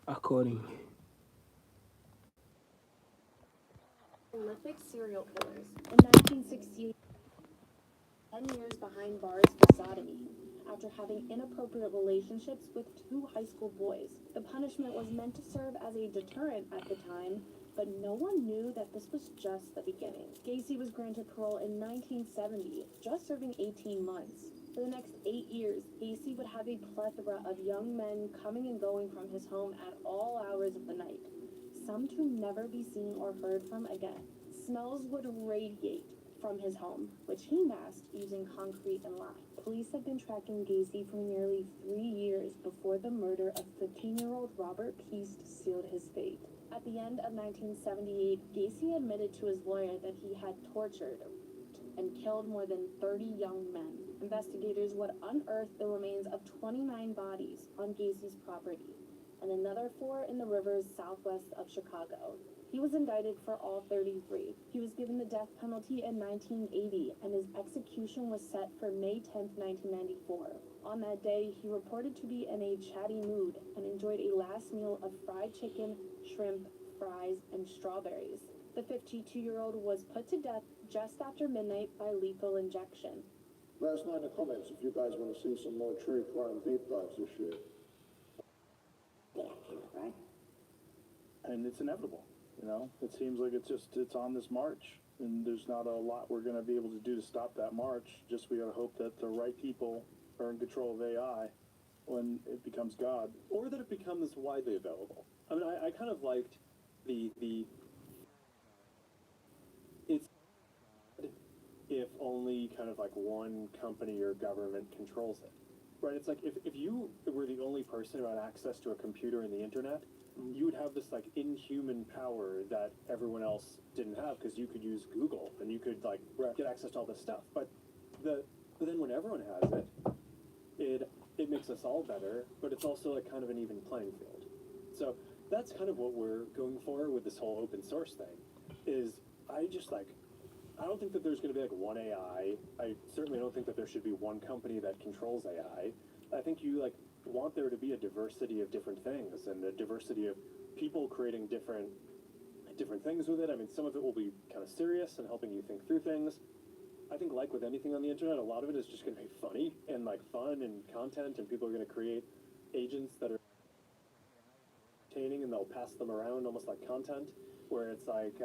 accordingly. Prolific serial killers. In 1968, 10 years behind bars for sodomy after having inappropriate relationships with two high school boys. The punishment was meant to serve as a deterrent at the time, but no one knew that this was just the beginning. Gacy was granted parole in 1970, just serving 18 months. For the next 8 years, Gacy would have a plethora of young men coming and going from his home at all hours of the night, some to never be seen or heard from again. Smells would radiate from his home, which he masked using concrete and lime. Police had been tracking Gacy for nearly 3 years before the murder of 15-year-old Robert Peast sealed his fate. At the end of 1978, Gacy admitted to his lawyer that he had tortured and killed more than 30 young men. Investigators would unearth the remains of 29 bodies on Gacy's property and another 4 in the rivers southwest of Chicago. He was indicted for all 33. He was given the death penalty in 1980, and his execution was set for May 10, 1994. On that day, he reported to be in a chatty mood and enjoyed a last meal of fried chicken, shrimp, fries, and strawberries. The 52-year-old was put to death just after midnight by lethal injection. Let us know in the comments if you guys want to see some more true crime deep dives this year. Right? And it's inevitable. You know, it seems like it's on this march, and there's not a lot we're going to be able to do to stop that march. Just we gotta hope that the right people are in control of AI when it becomes God, or that it becomes widely available. I mean, I kind of liked the it's if only kind of like one company or government controls it, right? It's like if you were the only person who had access to a computer and the internet, you would have this like inhuman power that everyone else didn't have, because you could use Google and you could like get access to all this stuff. But then when everyone has it, it makes us all better, but it's also like kind of an even playing field. So that's kind of what we're going for with this whole open source thing. Is I don't think that there's going to be like one AI. I certainly don't think that there should be one company that controls AI. I think you like want there to be a diversity of different things and a diversity of people creating different things with it. I mean, some of it will be kind of serious and helping you think through things. I think like with anything on the internet, a lot of it is just going to be funny and like fun and content, and people are going to create agents that are entertaining and they'll pass them around almost like content, where it's like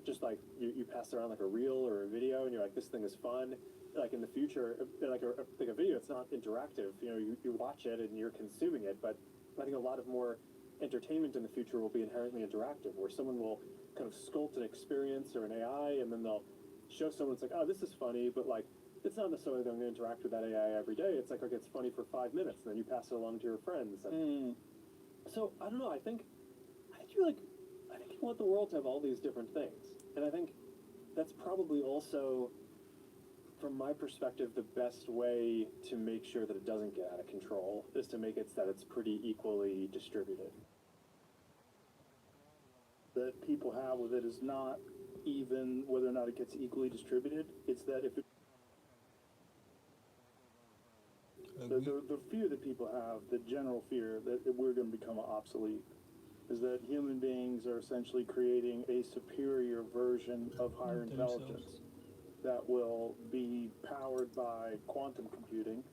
just like you pass around like a reel or a video and you're like, this thing is fun. Like in the future, like a video, it's not interactive. You know, you watch it and you're consuming it, but I think a lot of more entertainment in the future will be inherently interactive, where someone will kind of sculpt an experience or an AI, and then they'll show someone, it's like, oh, this is funny, but like, it's not necessarily going to interact with that AI every day. It's like, okay, it's funny for 5 minutes, and then you pass it along to your friends. And so I don't know. I think you want the world to have all these different things, and I think that's probably also, from my perspective, the best way to make sure that it doesn't get out of control is to make it so that it's pretty equally distributed. that people have with it is not even whether or not it gets equally distributed. It's that if it, the fear that people have, the general fear that we're going to become obsolete, is that human beings are essentially creating a superior version of higher intelligence that will be powered by quantum computing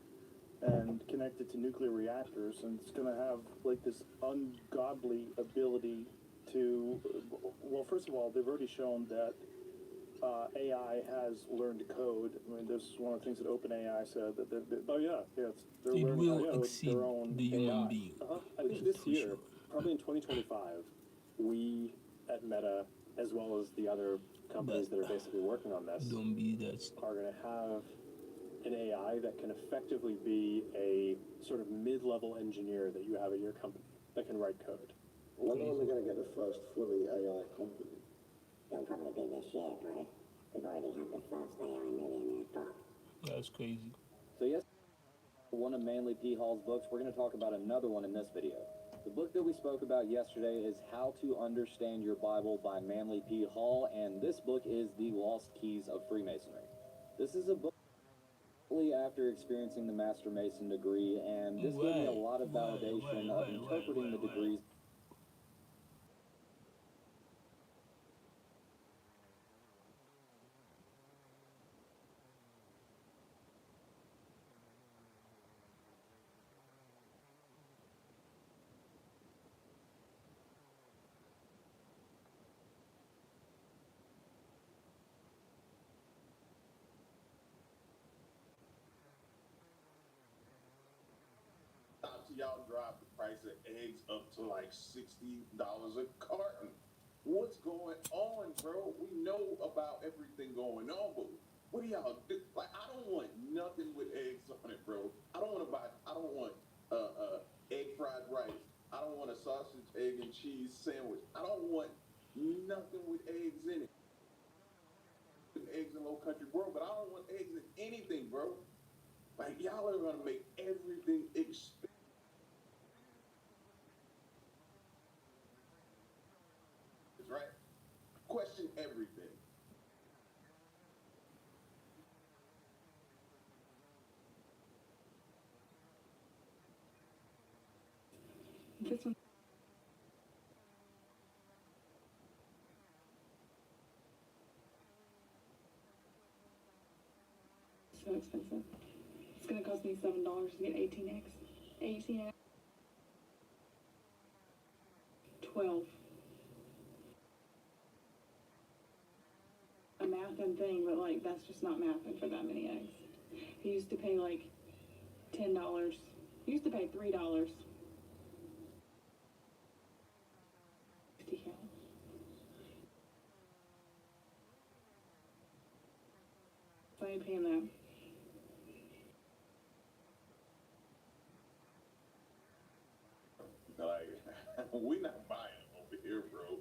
and connected to nuclear reactors, and it's going to have like this ungodly ability to, well, first of all, they've already shown that AI has learned code. I mean, this is one of the things that OpenAI said, that they're It learning will how to exceed their own the human AI. being. I think this year, probably in 2025, we at Meta, as well as the other companies that are basically working on this, Don't be that. are going to have an AI that can effectively be a sort of mid-level engineer that you have at your company that can write code. When are we going to get the first fully AI company? It'll probably be this year, right? We've already had the first AI millionaire book. That's crazy. So yes, one of Manly P. Hall's books. We're going to talk about another one in this video. The book that we spoke about yesterday is How to Understand Your Bible by Manly P. Hall, and this book is The Lost Keys of Freemasonry. This is a book shortly after experiencing the Master Mason degree, and this gave me a lot of validation of interpreting the degrees. Y'all drive the price of eggs up to like $60 a carton. What's going on, bro? We know about everything going on, but what do y'all do? Like, I don't want nothing with eggs on it, bro. I don't want egg fried rice. I don't want a sausage, egg, and cheese sandwich. I don't want nothing with eggs in it. Eggs in low country world, but I don't want eggs in anything, bro. Like, y'all are gonna make everything expensive. Right? Question everything. This one. So expensive. It's gonna cost me $7 to get 18 eggs. 18 eggs. 12. A mathing thing, but like that's just not mathing for that many eggs. He used to pay like $10. He used to pay $3. 50 cows. So I ain't paying that. Like, we're not buying over here, bro.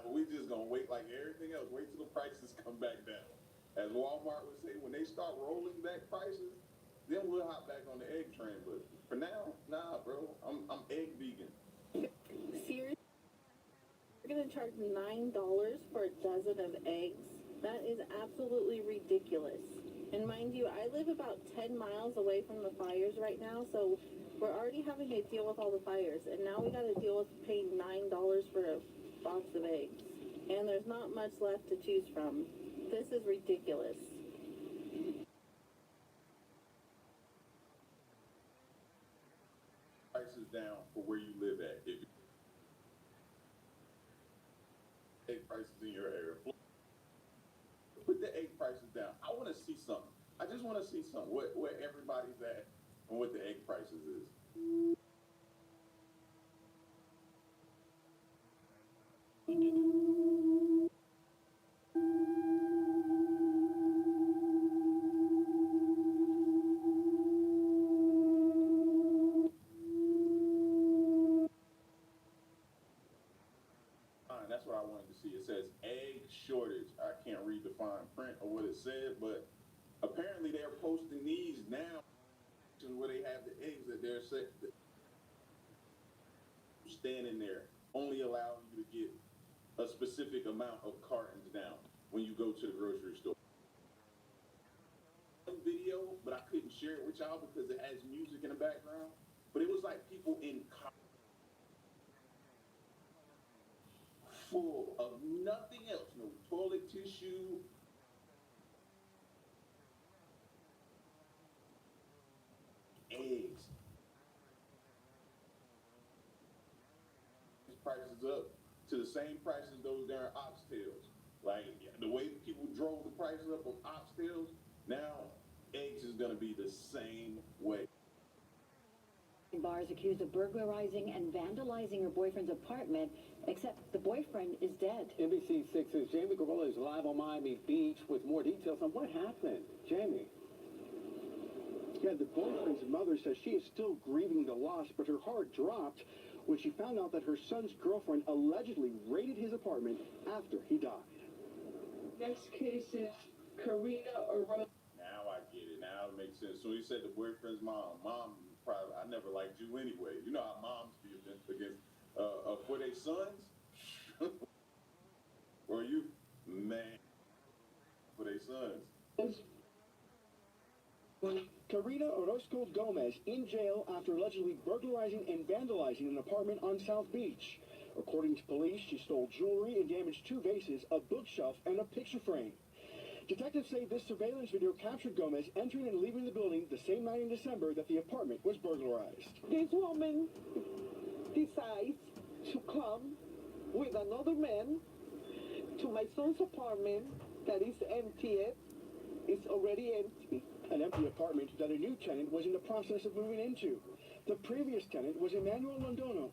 We just gonna wait like everything else. Wait till the prices come back down. As Walmart would say, when they start rolling back prices, then we'll hop back on the egg train. But for now, nah, bro. I'm egg vegan. Seriously? You're gonna charge me $9 for a dozen of eggs? That is absolutely ridiculous. And mind you, I live about 10 miles away from the fires right now, so we're already having to deal with all the fires, and now we gotta deal with paying $9 for a box of eggs. And there's not much left to choose from. This is ridiculous. Prices down for where you live at. If egg prices in your area, put the egg prices down. I want to see something. I just want to see something. Where everybody's at and what the egg prices is. That's what I wanted to see. It says egg shortage. I can't read the fine print or what it said, but apparently they're posting these now where they have the eggs that they're standing there, only allowing you to get a specific amount of cartons down when you go to the grocery store. Video, but I couldn't share it with y'all because it has music in the background. But it was like people in full of nothing else, no toilet tissue. Eggs. Prices up to the same prices those darn oxtails. Like the way people drove the prices up of oxtails, now eggs is gonna be the same way. Bars accused of burglarizing and vandalizing her boyfriend's apartment, except the boyfriend is dead. NBC6's Jamie Gorilla is live on Miami Beach with more details on what happened. Jamie. Yeah, the boyfriend's mother says she is still grieving the loss, but her heart dropped when she found out that her son's girlfriend allegedly raided his apartment after he died. Next case is Karina Arroyo. Now I get it. Now it makes sense. So he said the boyfriend's mom. Mom, probably, I never liked you anyway. You know how moms be against for their sons? Or you, man, for their sons. Karina Orozco Gomez in jail after allegedly burglarizing and vandalizing an apartment on South Beach. According to police, she stole jewelry and damaged 2 vases, a bookshelf, and a picture frame. Detectives say this surveillance video captured Gomez entering and leaving the building the same night in December that the apartment was burglarized. This woman decides to come with another man to my son's apartment that is empty. It's already empty. An empty apartment that a new tenant was in the process of moving into. The previous tenant was Emmanuel Londono.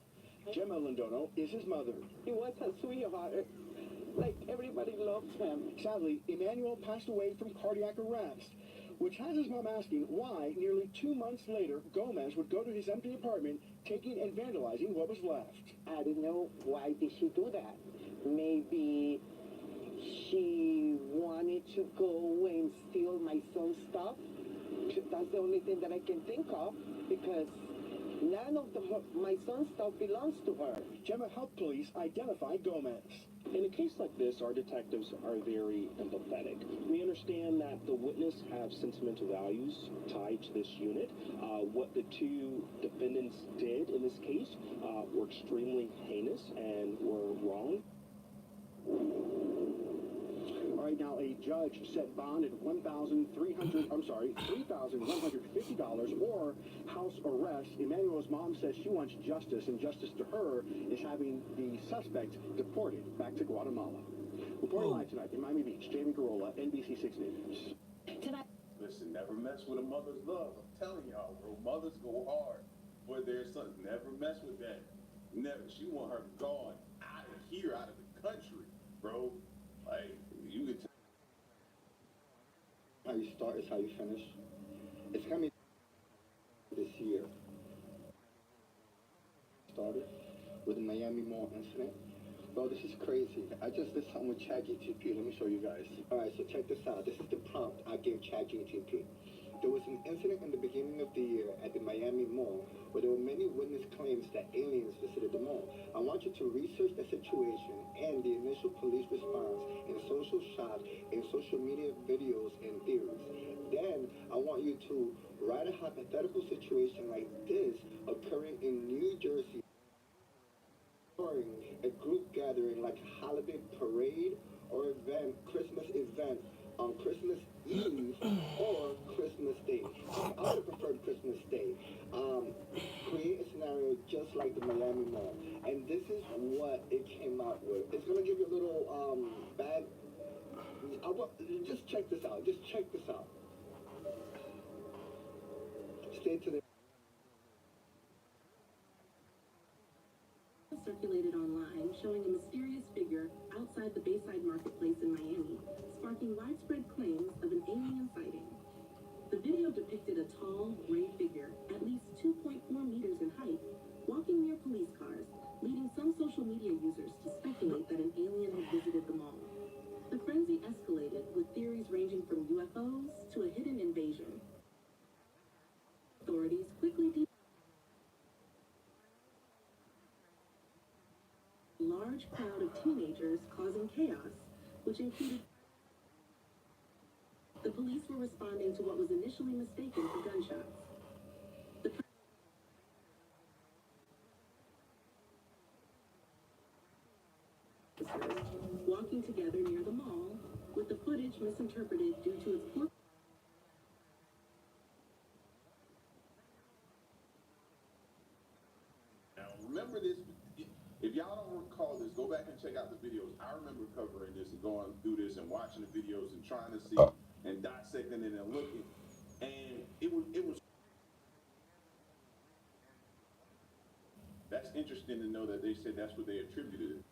Gemma Londono is his mother. He was a sweetheart. Like, everybody loves him. Sadly, Emmanuel passed away from cardiac arrest, which has his mom asking why, nearly 2 months later, Gomez would go to his empty apartment, taking and vandalizing what was left. I don't know why did she do that. Maybe she wanted to go and steal my son's stuff. That's the only thing that I can think of, because none of my son's stuff belongs to her. Gemma helped police identify Gomez. In a case like this, our detectives are very empathetic. We understand that the witness have sentimental values tied to this unit. What the 2 defendants did in this case were extremely heinous and were wrong. Right now, a judge set bond at $3,150 or house arrest. Emmanuel's mom says she wants justice, and justice to her is having the suspect deported back to Guatemala. Reporting live tonight in Miami Beach, Jamie Garola, NBC 6 News. Tonight. Listen, never mess with a mother's love. I'm telling y'all, bro, mothers go hard for their sons. Never mess with that. Never. She want her gone out of here, out of the country, bro. Like, you could tell. How you start is how you finish. It's coming this year. Started with the Miami Mall incident. Bro, this is crazy. I just did something with ChatGPT. Let me show you guys. Alright, so check this out. This is the prompt I gave ChatGPT. There was an incident in the beginning of the year at the Miami Mall where there were many witness claims that aliens visited the mall. I want you to research the situation and the initial police response in social shots, in social media videos and theories. Then I want you to write a hypothetical situation like this occurring in New Jersey during a group gathering like a holiday parade or event, Christmas event on Christmas Eve or Christmas Day. I would have preferred Christmas Day. Create a scenario just like the Miami Mall. And this is what it came out with. It's going to give you a little just check this out. Just check this out. Stay to the... Circulated online showing a mysterious figure outside the Bayside Marketplace in Miami, sparking widespread claims of an alien sighting. The video depicted a tall, gray figure, at least 2.4 meters in height, walking near police cars, leading some social media users to speculate that an alien had visited the mall. The frenzy escalated, with theories ranging from UFOs to a hidden invasion. Authorities quickly large crowd of teenagers causing chaos, which included the police were responding to what was initially mistaken for gunshots. Walking together near the mall, with the footage misinterpreted due to its poor. Now, remember this. If y'all don't recall this, go back and check out the videos. I remember covering this and going through this and watching the videos and trying to see and dissecting it and looking. And it was that's interesting to know that they said that's what they attributed it.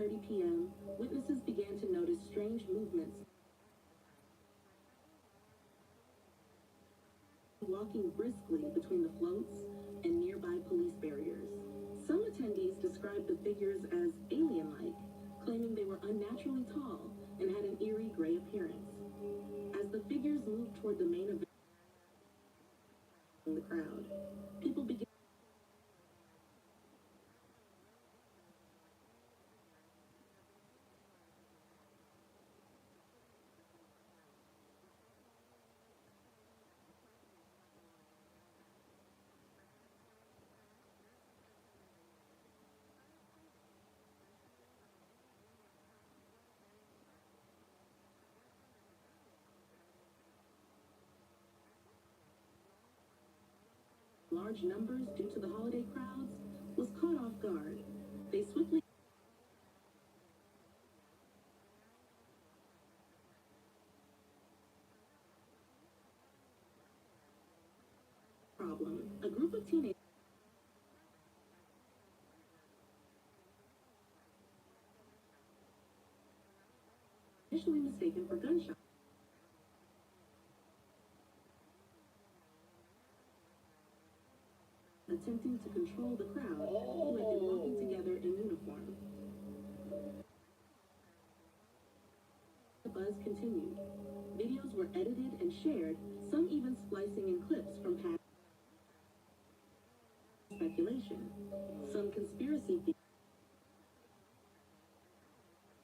11:30 p.m., witnesses began to notice strange movements, walking briskly between the floats and nearby police barriers. Some attendees described the figures as alien-like, claiming they were unnaturally tall and had an eerie gray appearance. As the figures moved toward the main event, in the crowd, people began large numbers due to the holiday crowds was caught off guard. They swiftly problem. A group of teenagers initially mistaken for gunshots. Attempting to control the crowd who had been walking together in uniform. The buzz continued. Videos were edited and shared, some even splicing in clips from past speculation. Some conspiracy theories.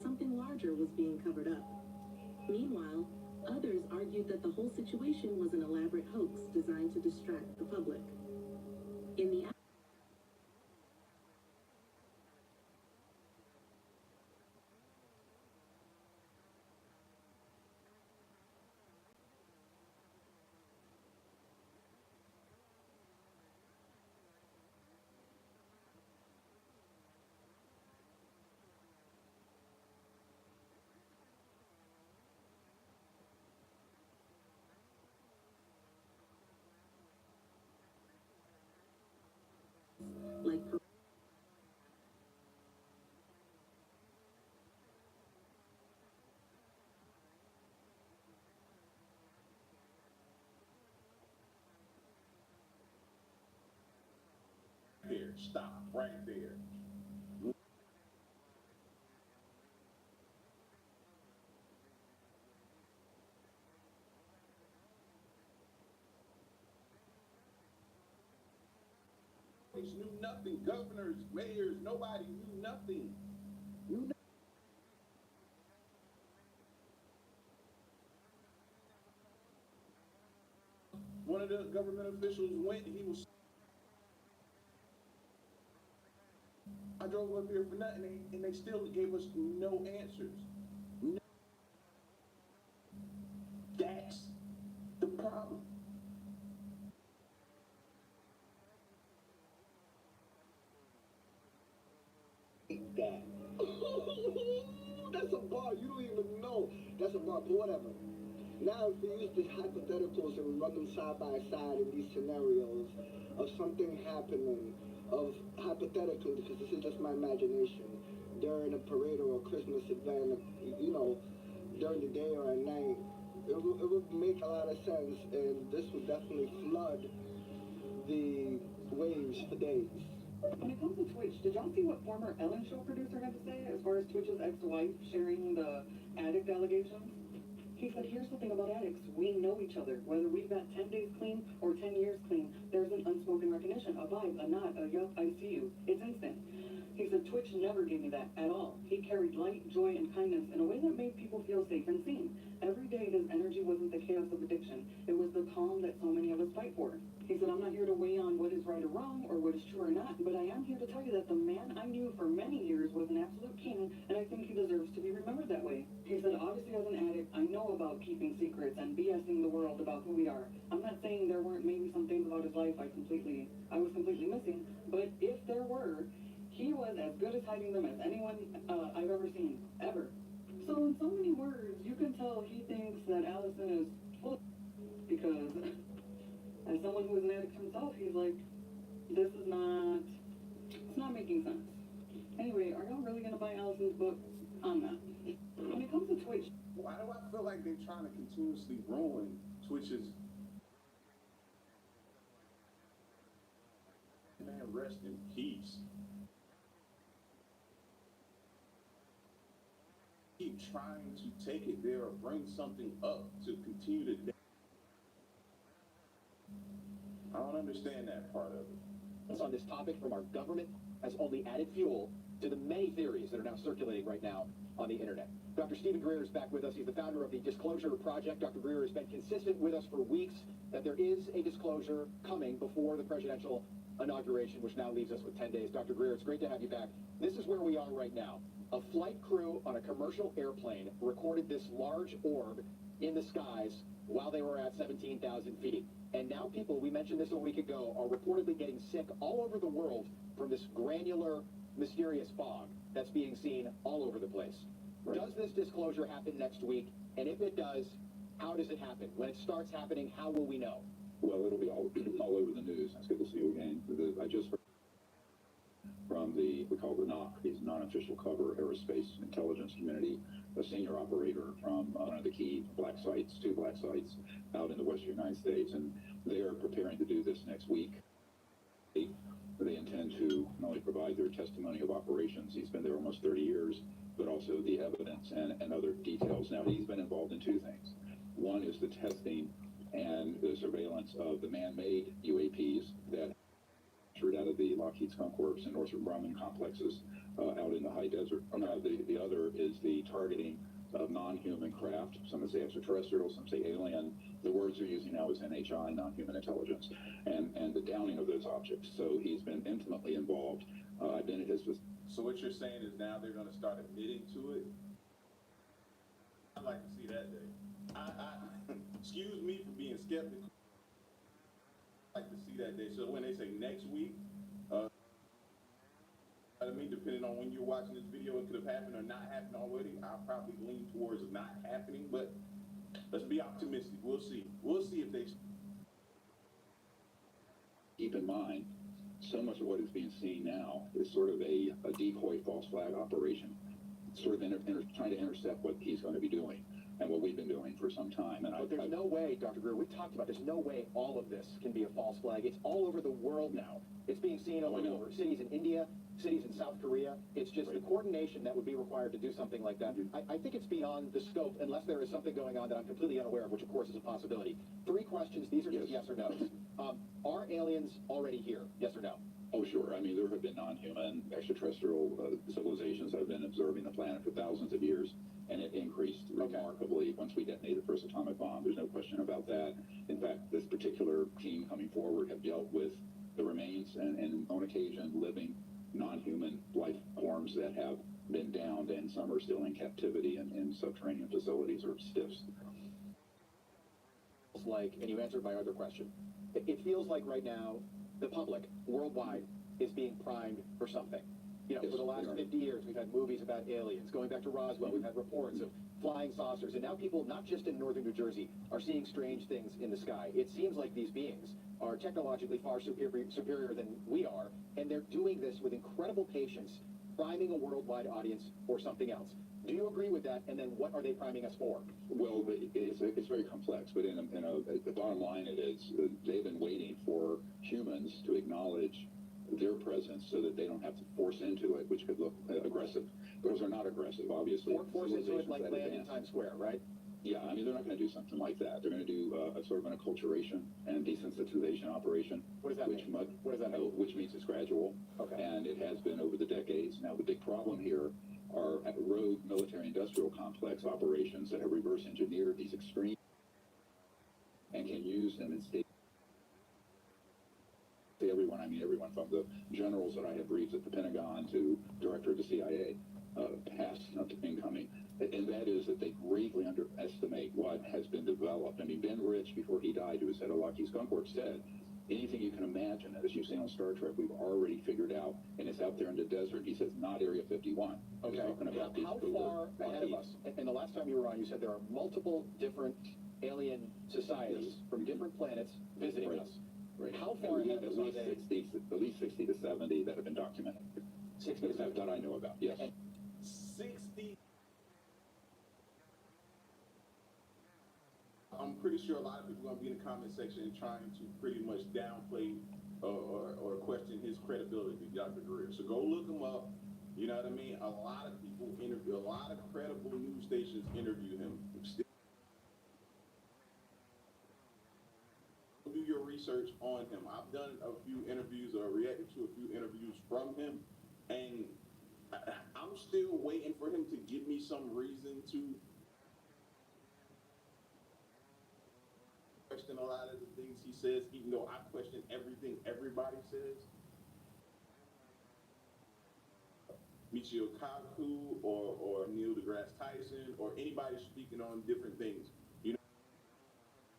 Something larger was being covered up. Meanwhile, others argued that the whole situation was an elaborate hoax designed to distract the public. In the like There, stop right there. Knew nothing. Governors, mayors, nobody knew nothing. One of the government officials went, I drove up here for nothing, and they still gave us no answers. No. That's the problem. That. That's a bar. You don't even know. That's a bar, but whatever. Now, if we use these hypotheticals and we run them side by side in these scenarios of something happening, of hypothetically, because this is just my imagination, during a parade or a Christmas event, you know, during the day or at night, it would make a lot of sense, and this would definitely flood the waves for days. When it comes to Twitch, did y'all see what former Ellen Show producer had to say as far as Twitch's ex-wife sharing the addict allegations? He said, here's the thing about addicts. We know each other. Whether we've got 10 days clean or 10 years clean, there's an unspoken recognition, a vibe, a nod, a yup, I see you. It's instant. He said, Twitch never gave me that at all. He carried light, joy, and kindness in a way that made people feel safe and seen. Every day, his energy wasn't the chaos of addiction. It was the calm that so many of us fight for. He said, I'm not here to weigh on what is right or wrong or what is true or not, but I am here to tell you that the man I knew for many years was an absolute king, and I think he deserves to be remembered that way. He said, obviously, as an addict, I know about keeping secrets and BSing the world about who we are. I'm not saying there weren't maybe some things about his life I was completely missing, but if there were, he was as good at hiding them as anyone I've ever seen, ever. So in so many words, you can tell he thinks that Allison is full, because as someone who is an addict himself, he's like, it's not making sense. Anyway, are y'all really gonna buy Allison's book? I'm not. When it comes to Twitch, Why do I feel like they're trying to continuously ruin Twitch's? Man, rest in peace. Keep trying to take it there or bring something up to continue to. I don't understand that part of it. On this topic from our government has only added fuel to the many theories that are now circulating right now on the internet. Dr. Stephen Greer is back with us. He's the founder of the Disclosure Project. Dr. Greer has been consistent with us for weeks that there is a disclosure coming before the presidential inauguration, which now leaves us with 10 days. Dr. Greer, it's great to have you back. This is where we are right now. A flight crew on a commercial airplane recorded this large orb in the skies while they were at 17,000 feet. And now people, we mentioned this a week ago, are reportedly getting sick all over the world from this granular, mysterious fog that's being seen all over the place. Right. Does this disclosure happen next week? And if it does, how does it happen? When it starts happening, how will we know? Well, it'll be all over the news. It's good to see you again. I just heard from we call the NOC, he's non-official cover aerospace intelligence community, a senior operator from one of the key black sites, 2 black sites out in the western United States, and they are preparing to do this next week. They intend to not only provide their testimony of operations, he's been there almost 30 years, but also the evidence and other details. Now, he's been involved in 2 things. One is the testing and the surveillance of the man-made UAPs that out of the Lockheed Skunk Works and Northrop Grumman complexes out in the high desert. The other is the targeting of non-human craft. Some say extraterrestrial, some say alien. The words they're using now is NHI, non-human intelligence, and the downing of those objects. So he's been intimately involved. I've been at his. So what you're saying is now they're going to start admitting to it? I'd like to see that day. Excuse me for being skeptical. I'd like to see that day. So when they say next week, I mean, depending on when you're watching this video, it could have happened or not happened already. I'll probably lean towards not happening, but let's be optimistic. We'll see. We'll see if they. Keep in mind, so much of what is being seen now is sort of a decoy false flag operation, sort of trying to intercept what he's going to be doing and what we've been doing for some time. And but there's no way, Dr. Greer, we've talked about there's no way all of this can be a false flag. It's all over the world now. It's being seen over cities in India, cities in South Korea. It's just the coordination that would be required to do something like that. I think it's beyond the scope, unless there is something going on that I'm completely unaware of, which of course is a possibility. 3 questions. These are just yes or no's. Are aliens already here? Yes or no? Oh, sure. I mean, there have been non-human extraterrestrial civilizations that have been observing the planet for thousands of years, and it increased remarkably once we detonated the first atomic bomb. There's no question about that. In fact, this particular team coming forward have dealt with the remains and on occasion living non-human life forms that have been downed, and some are still in captivity in subterranean facilities or STIFs. Like, and you answered my other question. It feels like right now the public worldwide is being primed for something. You know, for the last 50 years, we've had movies about aliens. Going back to Roswell, we've had reports of flying saucers. And now people, not just in northern New Jersey, are seeing strange things in the sky. It seems like these beings are technologically far superior than we are, and they're doing this with incredible patience, priming a worldwide audience for something else. Do you agree with that? And then what are they priming us for? Well, it's very complex, but the bottom line it is they've been waiting for humans to acknowledge their presence so that they don't have to force into it, which could look aggressive. Those are not aggressive, obviously. Force into it like land in Times Square, right? Yeah, I mean, they're not going to do something like that. They're going to do a sort of an acculturation and desensitization operation. What does that mean? What does that mean? Which means it's gradual, and it has been over the decades. Now, the big problem here are rogue military-industrial complex operations that have reverse engineered these extreme and can use them in state. Everyone, I mean everyone from the generals that I have briefed at the Pentagon to director of the CIA, past, not incoming, and that is that they greatly underestimate what has been developed. I mean, Ben Rich, before he died, who was head of Lockheed Skunk Works, said, anything you can imagine, as you've seen on Star Trek, we've already figured out, and it's out there in the desert. He says, not Area 51. Okay, how far ahead of us? And the last time you were on, you said there are multiple different alien societies from different planets visiting us. Right. How far ahead of us are they? At least 60 to 70 that have been documented. 60 That I know about, yes. 60. I'm pretty sure a lot of people are going to be in the comment section and trying to pretty much downplay or question his credibility, Dr. Greer. So go look him up. You know what I mean? A lot of people interview, a lot of credible news stations interview him. Do your research on him. I've done a few interviews or reacted to a few interviews from him, and I'm still waiting for him to give me some reason to question a lot of the things he says, even though I question everything everybody says. Michio Kaku or Neil deGrasse Tyson or anybody speaking on different things, you know,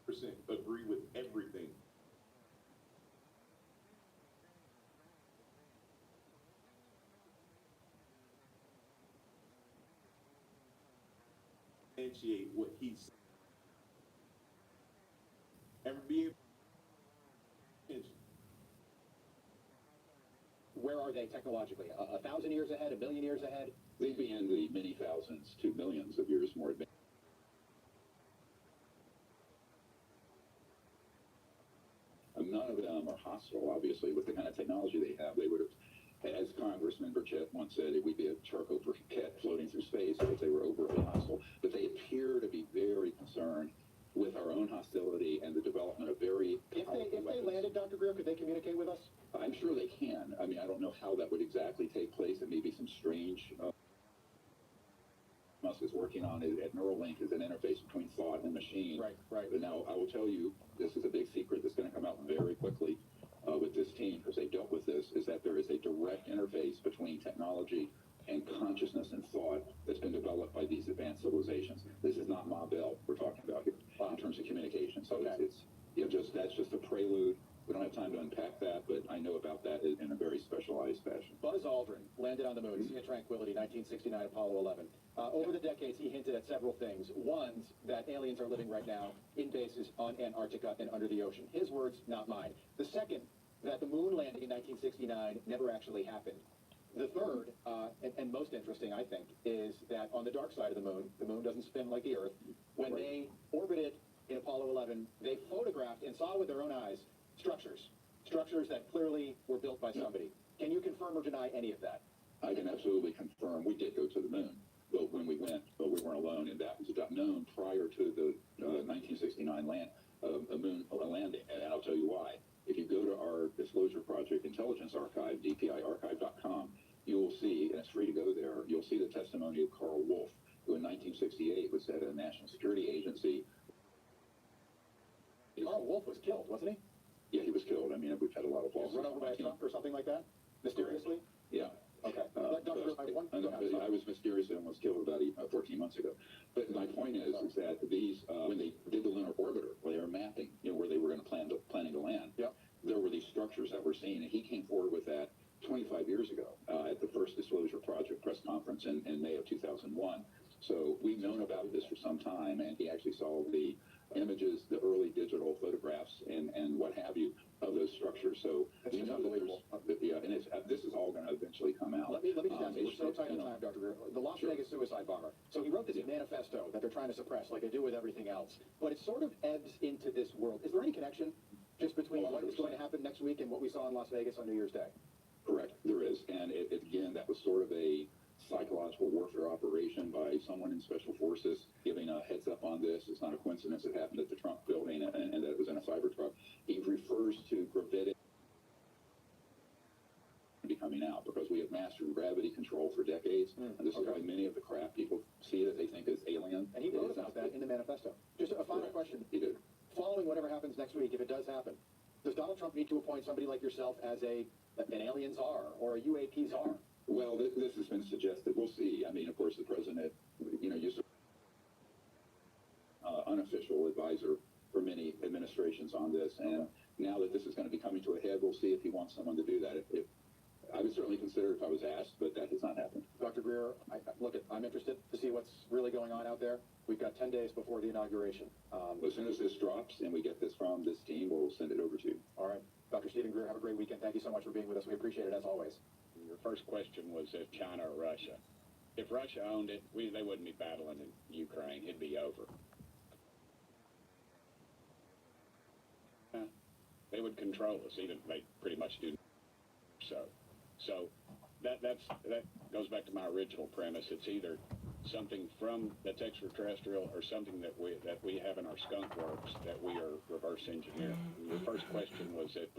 percent agree with everything. Substantiate what he said and be able to. Where are they technologically? 1,000 years ahead? 1,000,000 years ahead? They'd be in the many thousands to millions of years more advanced. None of them are hostile, obviously, with the kind of technology they have. They would have, as Congressman Burchett once said, it would be a charcoal briquette floating through space if they were overtly hostile. But they appear to be very concerned with our own hostility and the development of very powerful If they landed, Dr. Greer, could they communicate with us? I'm sure they can. I mean, I don't know how that would exactly take place. It may be some strange... Musk is working on it at Neuralink is an interface between thought and machine. Right. But now, I will tell you, this is a big secret that's going to come out very quickly with this team, because they dealt with this, is that there is a direct interface between technology and consciousness and thought that's been developed by these advanced civilizations. This is not Ma Bell we're talking about here in terms of communication. So it's that's just a prelude. We don't have time to unpack that, but I know about that in a very specialized fashion. Buzz Aldrin landed on the moon, Sea of Tranquility, 1969, Apollo 11. Over the decades, he hinted at several things. One, that aliens are living right now in bases on Antarctica and under the ocean. His words, not mine. The second, that the moon landing in 1969 never actually happened. The third, and most interesting, I think, is that on the dark side of the moon doesn't spin like the Earth. When they orbited in Apollo 11, they photographed and saw with their own eyes structures that clearly were built by somebody. Can you confirm or deny any of that? I can absolutely confirm we did go to the moon, but when we went, we weren't alone, and that was known prior to the 1969 moon landing, and I'll tell you why. If you go to our Disclosure Project Intelligence Archive, dpiarchive.com, you will see, and it's free to go there, you'll see the testimony of Carl Wolf, who in 1968 was head of the National Security Agency. Carl Wolf was killed, wasn't he? Yeah, he was killed. I mean, we've had a lot of losses. Run over by a truck or something like that? Mysteriously? Yeah. Okay. I was mysteriously almost killed about 14 months ago. But my point is that these, when they did the lunar orbiter, when they were mapping, where they were going to planning to land, there were these structures that were seen, and he came forward with that 25 years ago at the first Disclosure Project press conference in May of 2001. So we've known about this for some time, and he actually saw the images, the early digital photographs, and what have you, of those structures. So we know that and this is all going to eventually come out. Let me just ask you, we're so tight on time, Dr. Greer. The Las Vegas suicide bomber. So he wrote this manifesto that they're trying to suppress, like they do with everything else. But it sort of ebbs into this world. Is there any connection just between what is going to happen next week and what we saw in Las Vegas on New Year's Day? Correct, there is. And again, that was sort of a psychological warfare operation by someone in Special Forces giving a heads up on this. It's not a coincidence it happened at the Trump building and that it was in a Cybertruck. He refers to gravitic be coming out because we have mastered gravity control for decades, and this is why many of the craft people see that they think is alien. And he wrote about that in the manifesto. Just a final question. He did. Following whatever happens next week, if it does happen, does Donald Trump need to appoint somebody like yourself as an alien czar or a UAP czar? Well, this has been suggested. We'll see. I mean, of course, the president, used to unofficial advisor for many administrations on this, and now that this is going to be coming to a head, we'll see if he wants someone to do that. I would certainly consider if I was asked, but that has not happened. Dr. Greer, I'm interested to see what's really going on out there. We've got 10 days before the inauguration. As soon as this drops and we get this from this team, we'll send it over to you. All right. Dr. Stephen Greer, have a great weekend. Thank you so much for being with us. We appreciate it as always. Your first question was if China or Russia. If Russia owned it, they wouldn't be battling in Ukraine. It'd be over. They would control us, even they pretty much do so. So that goes back to my original premise. It's either something that's extraterrestrial or something that we have in our skunk works that we are reverse engineering. Your first question was if.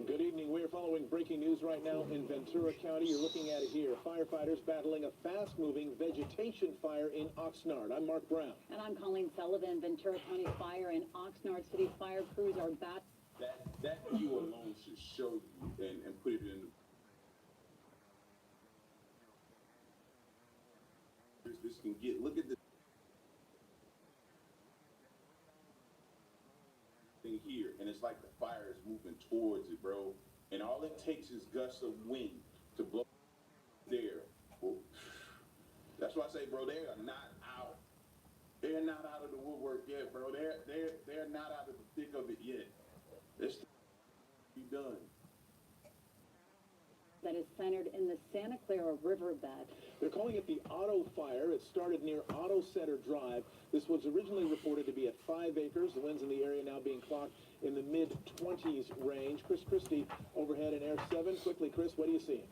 Good evening. We are following breaking news right now in Ventura County. You're looking at it here. Firefighters battling a fast-moving vegetation fire in Oxnard. I'm Mark Brown. And I'm Colleen Sullivan. Ventura County Fire and Oxnard City Fire crews are back. That view alone should show you and put it in. This can get. Look at this thing here, and it's like the fire is moving towards it, bro. And all it takes is gusts of wind to blow there. Well, that's why I say, bro, they are not out. They're not out of the woodwork yet, bro. They're not out of the thick of it yet. It's be done. That is centered in the Santa Clara riverbed. They're calling it the Auto Fire. It started near Auto Center Drive. This was originally reported to be at 5 acres. The winds in the area now being clocked in the mid-20s range. Chris Christie overhead in Air 7. Quickly, Chris, what are you seeing?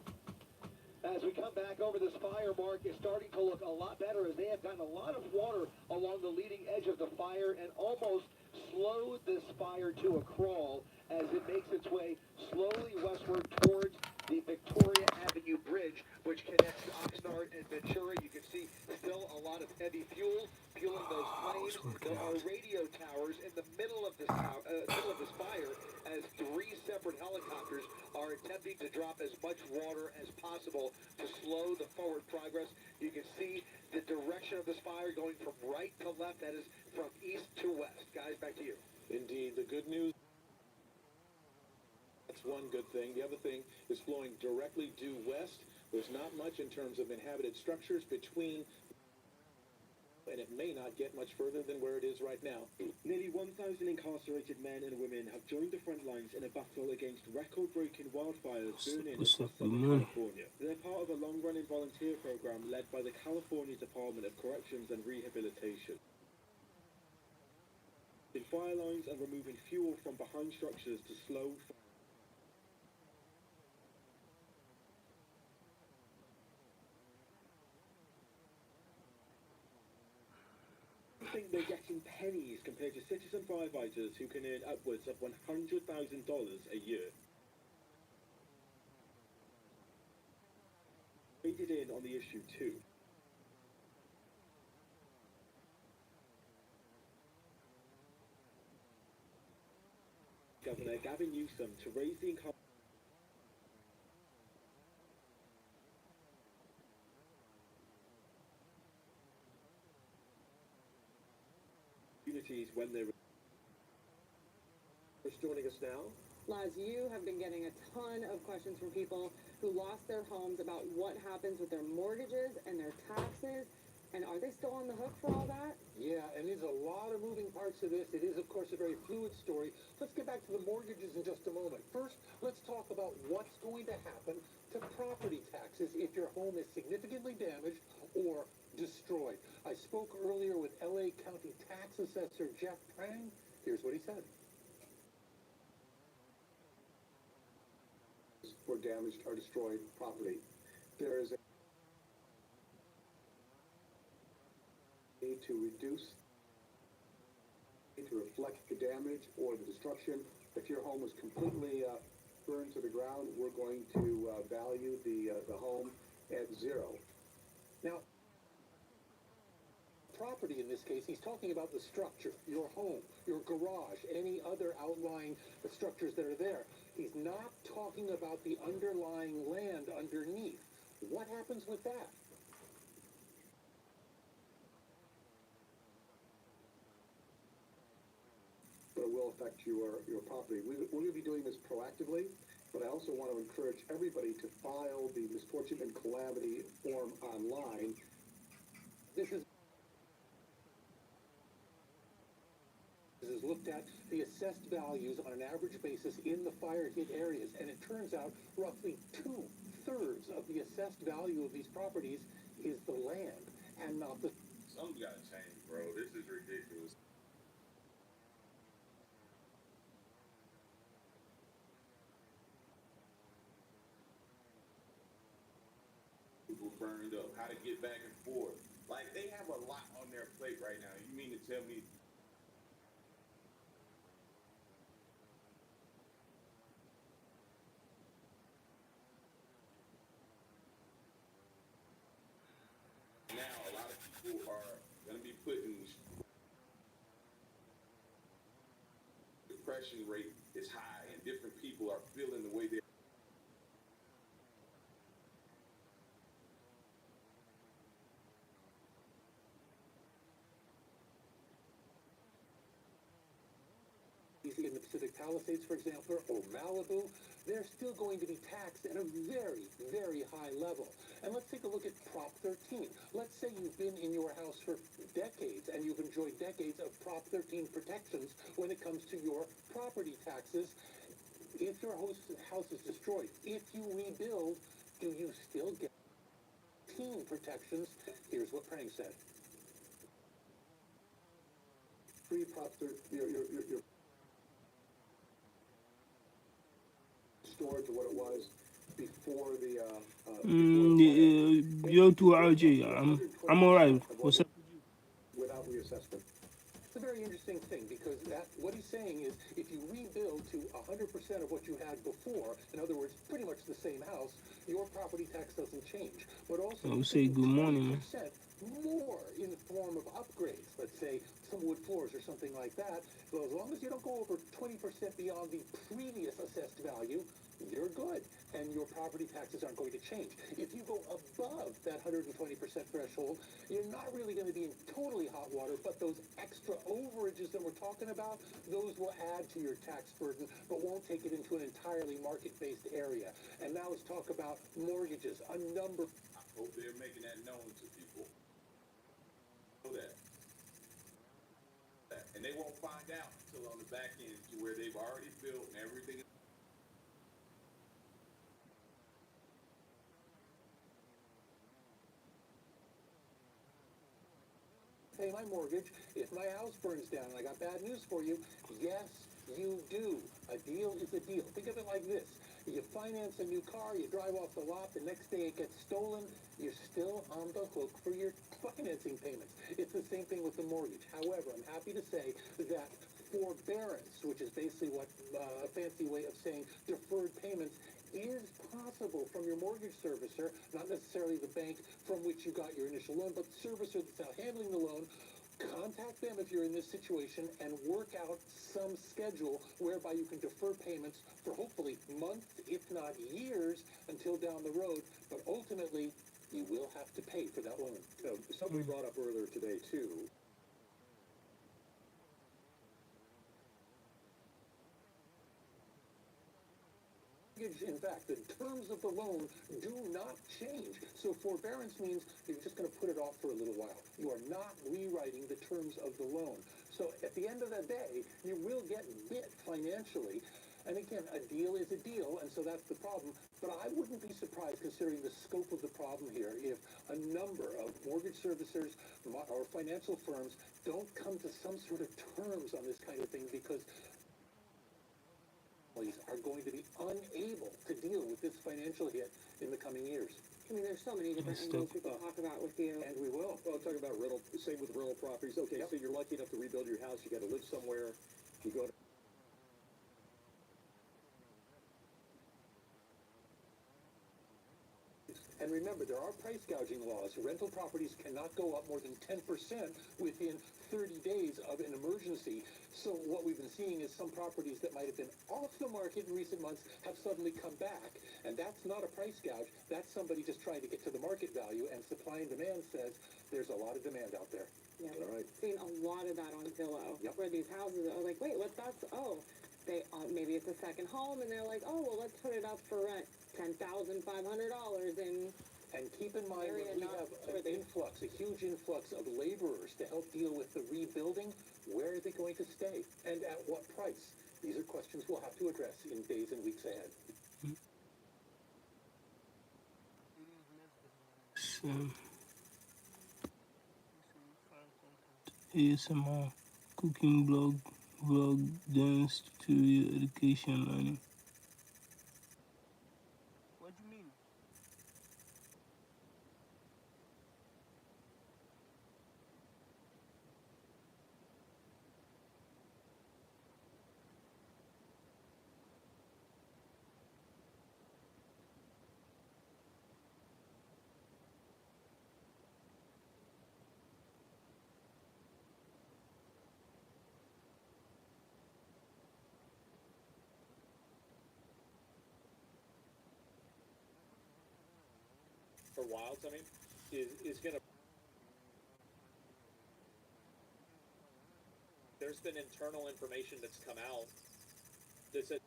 As we come back over this fire, Mark, is starting to look a lot better as they have gotten a lot of water along the leading edge of the fire and almost slowed this fire to a crawl as it makes its way slowly westward towards the Victoria Avenue Bridge, which connects Oxnard and Ventura. You can see still a lot of heavy fuel fueling those flames. There are radio towers in the middle of this fire as 3 separate helicopters are attempting to drop as much water as possible to slow the forward progress. You can see the direction of this fire going from right to left. That is from east to west. Guys, back to you. Indeed, the good news. That's one good thing. The other thing is flowing directly due west. There's not much in terms of inhabited structures between, and it may not get much further than where it is right now. Nearly 1,000 incarcerated men and women have joined the front lines in a battle against record-breaking wildfires burning across Southern California. They're part of a long-running volunteer program led by the California Department of Corrections and Rehabilitation. In fire lines and removing fuel from behind structures to slow. I think they're getting pennies compared to citizen firefighters who can earn upwards of $100,000 a year. Weighed in on the issue too. Governor Gavin Newsom to raise the income. Communities when they're joining us now. Laz, you have been getting a ton of questions from people who lost their homes about what happens with their mortgages and their taxes, and are they still on the hook for all that? Yeah, and there's a lot of moving parts to this. It is, of course, a very fluid story. Let's get back to the mortgages in just a moment. First, let's talk about what's going to happen to property taxes if your home is significantly damaged or destroyed. I spoke earlier with L.A. County Tax Assessor Jeff Prang. Here's what he said. For damaged or destroyed property, there is a need to reduce, to reflect the damage or the destruction. If your home was completely burned to the ground, we're going to value the home at 0. Now, property in this case, he's talking about the structure, your home, your garage, any other outlying structures that are there. He's not talking about the underlying land underneath. What happens with that? But it will affect your property. We're going to be doing this proactively, but I also want to encourage everybody to file the misfortune and calamity form online. This is looked at the assessed values on an average basis in the fire hit areas, and it turns out roughly 2 2/3 of the assessed value of these properties is the land and not the... Something gotta change, bro. This is ridiculous. People burned up, how to get back and forth. Like, they have a lot on their plate right now. You mean to tell me now a lot of people are gonna be putting depression rate is high and different people are feeling the way they in the Pacific Palisades, for example, or Malibu, they're still going to be taxed at a very, very high level. And let's take a look at Prop 13. Let's say you've been in your house for decades and you've enjoyed decades of Prop 13 protections when it comes to your property taxes. If your house is destroyed, if you rebuild, do you still get protections? Here's what Prang said. Free Prop 13, your storage of what it was before the You're too RG. I'm alright. What's up? without reassessment. It's a very interesting thing because what he's saying is if you rebuild to 100% of what you had before, in other words, pretty much the same house, your property tax doesn't change. But also, I would say good morning, man. more in the form of upgrades, let's say some wood floors or something like that. So as long as you don't go over 20% beyond the previous assessed value, you're good, and your property taxes aren't going to change. If you go above that 120% threshold, you're not really going to be in totally hot water, but those extra overages that we're talking about, those will add to your tax burden, but won't take it into an entirely market-based area. And now let's talk about mortgages. A number... I hope they're making that known to people. Know that. And they won't find out until on the back end to where they've already built and everything. Pay my mortgage if my house burns down. And I got bad news for you. Yes, you do. A deal is a deal. Think of it like this. You finance a new car, you drive off the lot, the next day it gets stolen, you're still on the hook for your financing payments. It's the same thing with the mortgage. However, I'm happy to say that forbearance, which is basically what a fancy way of saying deferred payments, is possible from your mortgage servicer, not necessarily the bank from which you got your initial loan, but the servicer that's now handling the loan. Contact them if you're in this situation and work out some schedule whereby you can defer payments for hopefully months, if not years, until down the road. But ultimately, you will have to pay for that loan. Somebody brought up earlier today, too, in fact, the terms of the loan do not change. So forbearance means you're just going to put it off for a little while. You are not rewriting the terms of the loan. So at the end of the day, you will get bit financially. And again, a deal is a deal, and so that's the problem. But I wouldn't be surprised, considering the scope of the problem here, if a number of mortgage servicers or financial firms don't come to some sort of terms on this kind of thing, because are going to be unable to deal with this financial hit in the coming years. I mean, there's so many different angles we can talk about with you. And we will. well, talking about rental, same with rental properties. Okay, so you're lucky enough to rebuild your house, you got to live somewhere, you go to... And remember, there are price gouging laws. Rental properties cannot go up more than 10% within 30 days of an emergency. So what we've been seeing is some properties that might have been off the market in recent months have suddenly come back. And that's not a price gouge. That's somebody just trying to get to the market value. And supply and demand says there's a lot of demand out there. Yeah, all right. Seen a lot of that on Zillow, where these houses are like, wait, what's that? Oh, they maybe it's a second home, and they're like, oh, well, let's put it up for rent, $10,500 in. And keep in mind, when we have an influx, a huge influx of laborers to help deal with the rebuilding, where are they going to stay? And at what price? These are questions we'll have to address in days and weeks ahead. ASMR, cooking blog, vlog, dance, tutorial, education, learning. What do you mean? For Wilds, I mean, is gonna. There's been internal information that's come out that said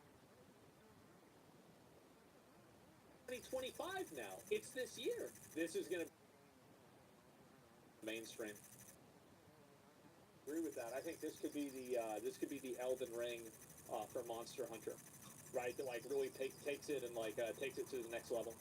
2025 now. It's this year. This is gonna mainstream. Agree with that. I think this could be the Elden Ring for Monster Hunter, right? That like really takes it and like takes it to the next level.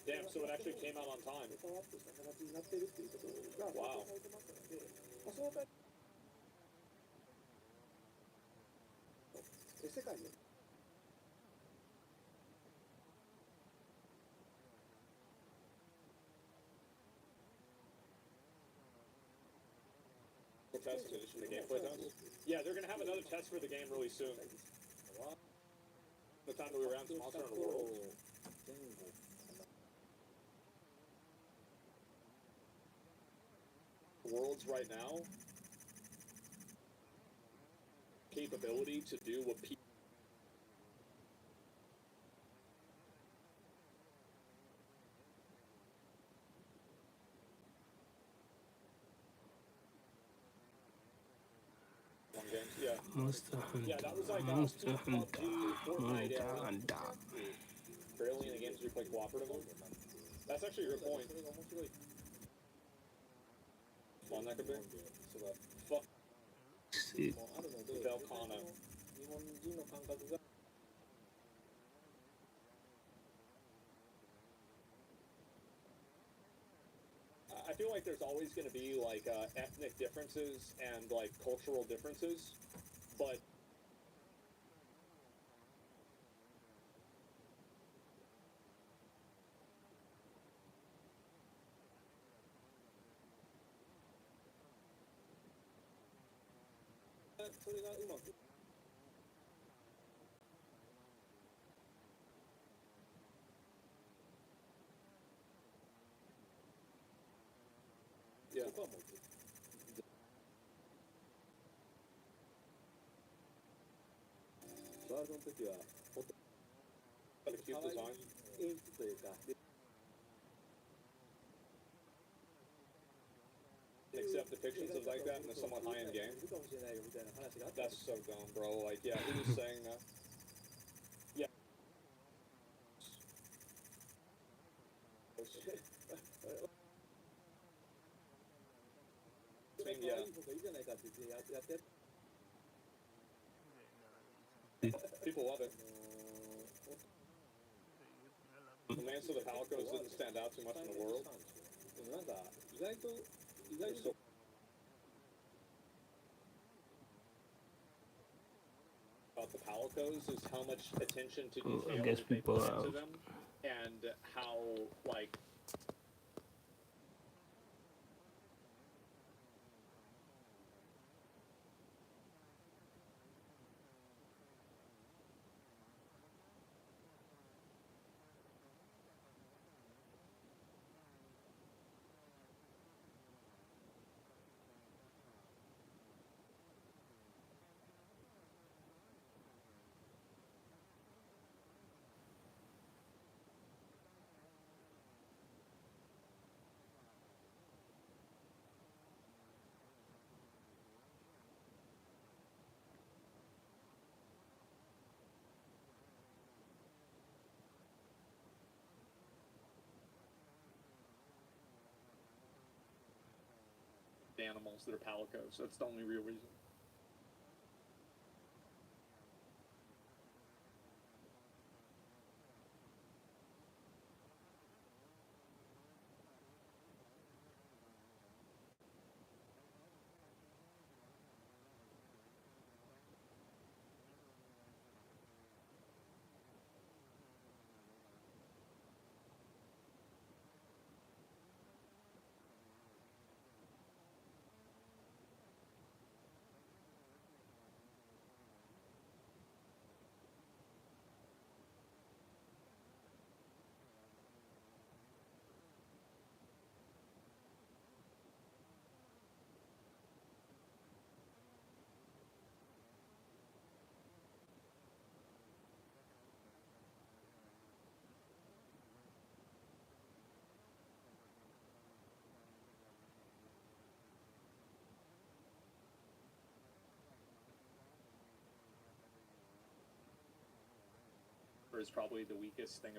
Damn, so it actually came out on time. Wow. Test in the gameplay test? Yeah, they're gonna have another test for the game really soon. The time that we were on Monster Hunter World. Worlds right now capability to do what people games, yeah. Monster Hunter. Yeah, that was like Monster PUBG, Hunter. Fortnite era. Hunter. Barely in the games we play cooperatively. That's actually a good point. Fun that could be. Fuck. Shit. Velcano. I feel like there's always going to be like ethnic differences and like cultural differences, but yeah. Got a cute design. Accept depictions of like that in a somewhat high-end game. That's so dumb, bro. Like, yeah, who was saying that? Yeah. I mean, yeah. People love it. The man so the Palicos didn't stand out too much in the world. They're so about the Palicos is how much attention to Well, I detail guess that they people put are into them, and how like animals that are palicos. That's the only real reason. Is probably the weakest thing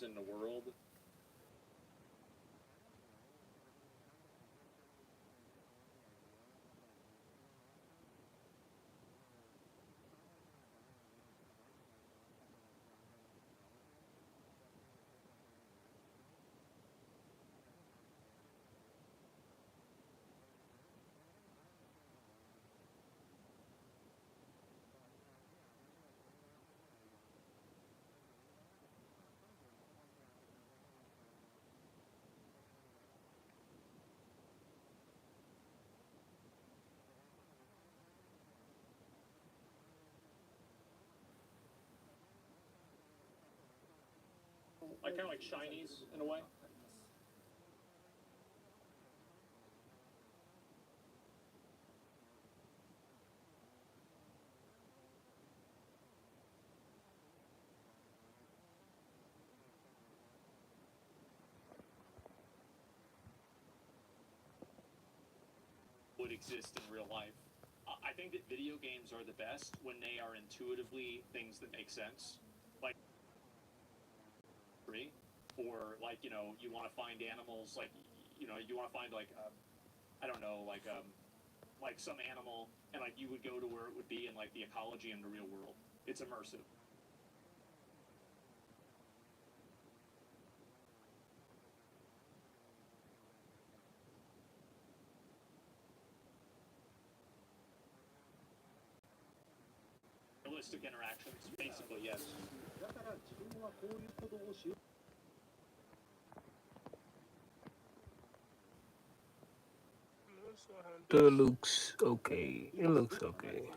in the world. Like kind of like shinies in a way. Would exist in real life. I think that video games are the best when they are intuitively things that make sense. Like, or like, you know, you want to find animals, like, you know, you want to find like, I don't know, like some animal, and like you would go to where it would be in like the ecology in the real world. It's immersive. Realistic interactions, basically, yes. It looks okay. It looks okay.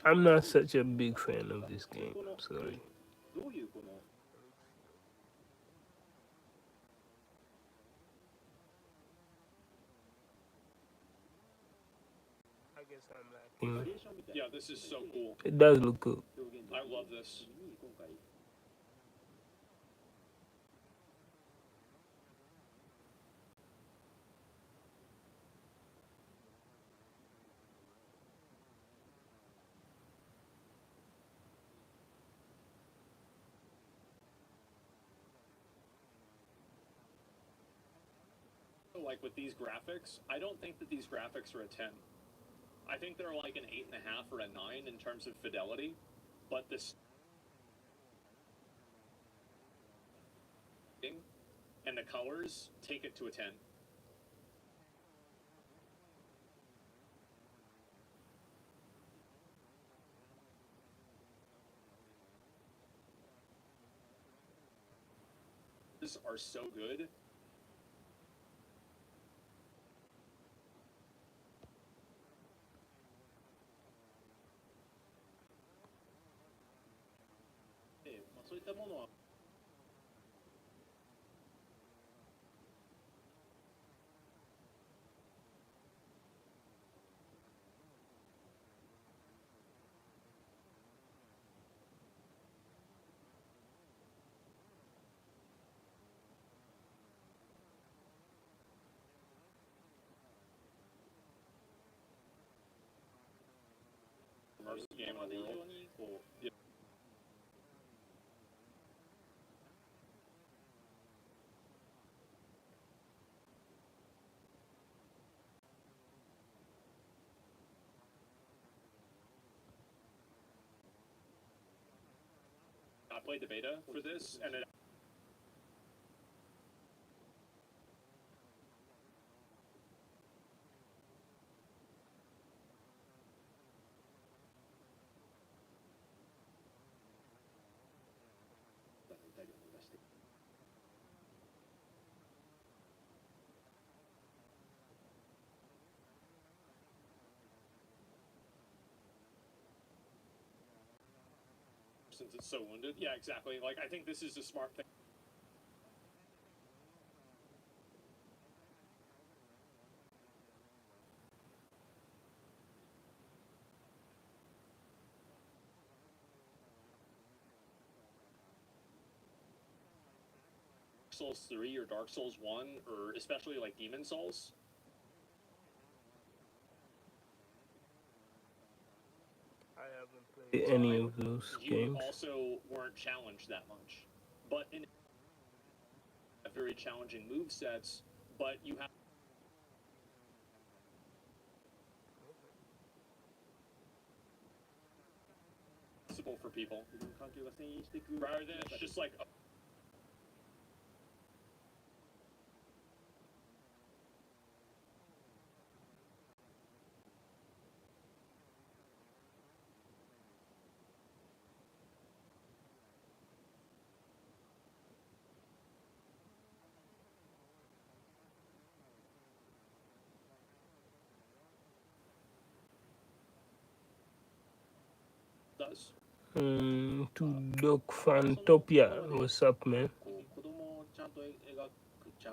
I'm not such a big fan of this game. Sorry. I guess I'm lacking. Yeah, this is so cool. It does look good. I love this. Like with these graphics, I don't think that these graphics are a 10. I think they're like an 8.5 or a 9 in terms of fidelity, but this and the colors take it to a 10. These are so good. Immersive game in the world. Yeah. I played the beta for this, and it since it's so wounded. Yeah, exactly. Like, I think this is a smart thing. Souls 3 or Dark Souls 1, or especially like Demon Souls. I haven't played any of those games. You also weren't challenged that much, but in very challenging move sets. But you have possible for people rather than it's just like. Does. To Doc Fantopia. What's up, man?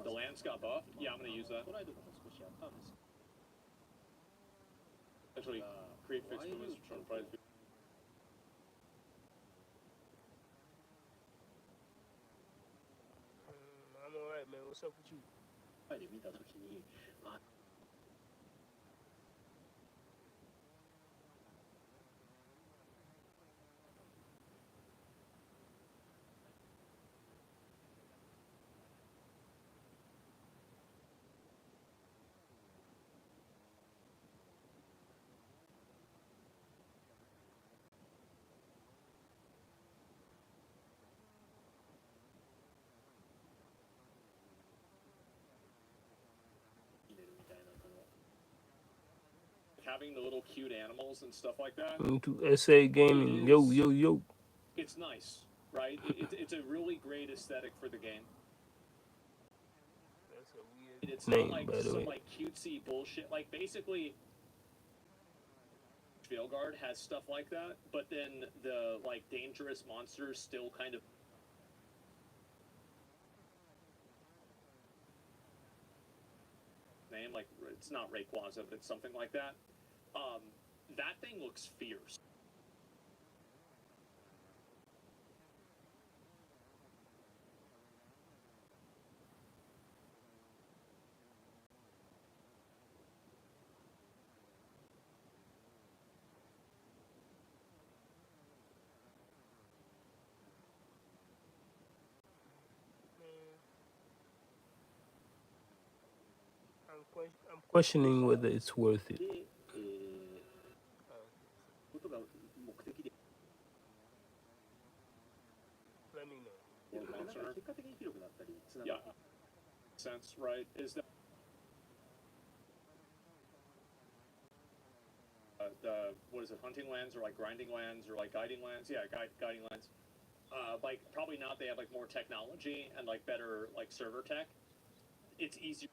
The lands got buffed? Yeah, I'm gonna use that. Actually, create fixed movements from price. I'm alright, man. What's up with you? Having the little cute animals and stuff like that. Into SA gaming. Yo, yo, yo. It's nice, right? It's a really great aesthetic for the game. That's a weird It's name, not like by the some way. like cutesy bullshit. Like basically, Veilguard has stuff like that, but then the like dangerous monsters still kind of name like it's not Rayquaza, but it's something like that. That thing looks fierce. I'm questioning whether it's worth it. Let me know. Yeah, sense, right? Is that the what is it? Hunting lands or like grinding lands or like guiding lands? Yeah, guiding lands. Like probably not. They have like more technology and like better like server tech. It's easier.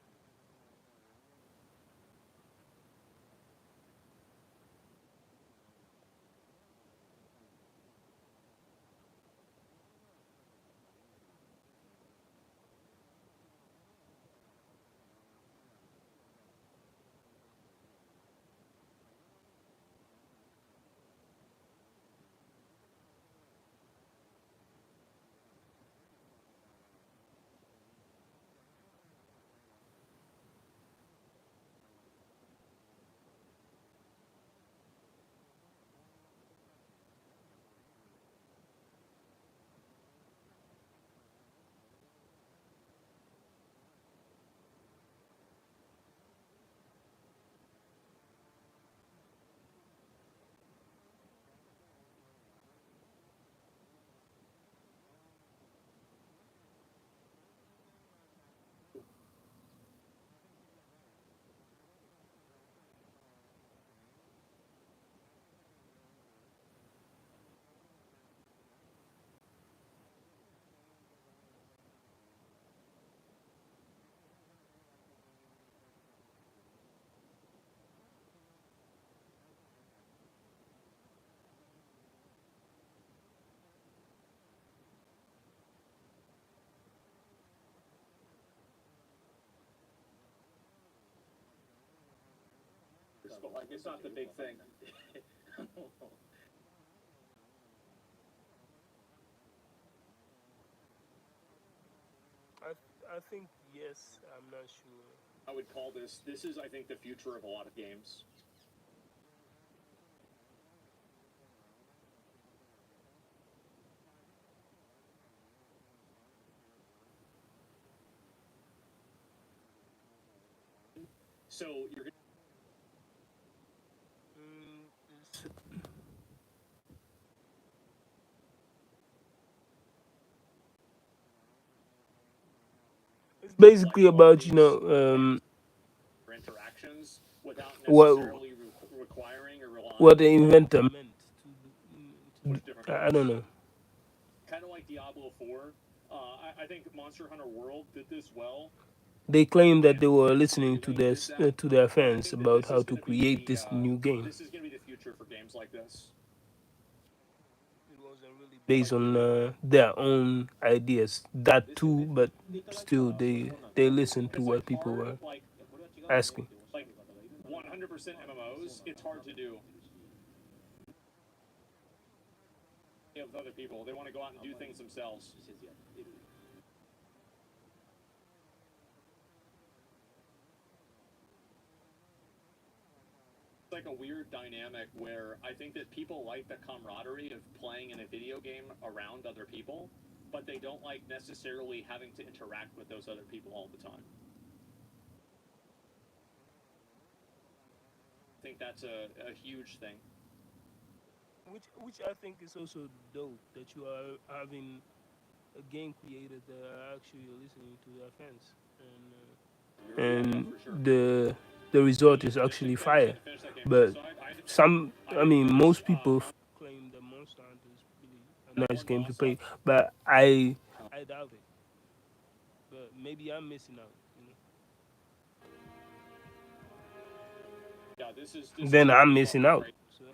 but like it's not the big thing. I think yes. I'm not sure. I would call this. This is, I think, the future of a lot of games. So you're It's, it's basically about interactions without what necessarily requiring or what relying the inventor meant much different I don't know. kind of like Diablo 4. I think Monster Hunter World did this well. They claim that they were listening to their fans about how to create this new game. This is going to be the future for games like this. It wasn't really based on their own ideas. That too, but still, they listen to what people were asking. Like 100% MMOs, it's hard to do. With other people, they want to go out and do things themselves. Like a weird dynamic where I think that people like the camaraderie of playing in a video game around other people, but they don't like necessarily having to interact with those other people all the time. I think that's a huge thing. Which I think is also dope that you are having a game creator that are actually listening to their fans, and the result is actually fire. But I mean, most people claim that Monster Hunter is really a nice game to play, but I doubt it. But maybe I'm missing out. Yeah, this is Then I'm missing out. So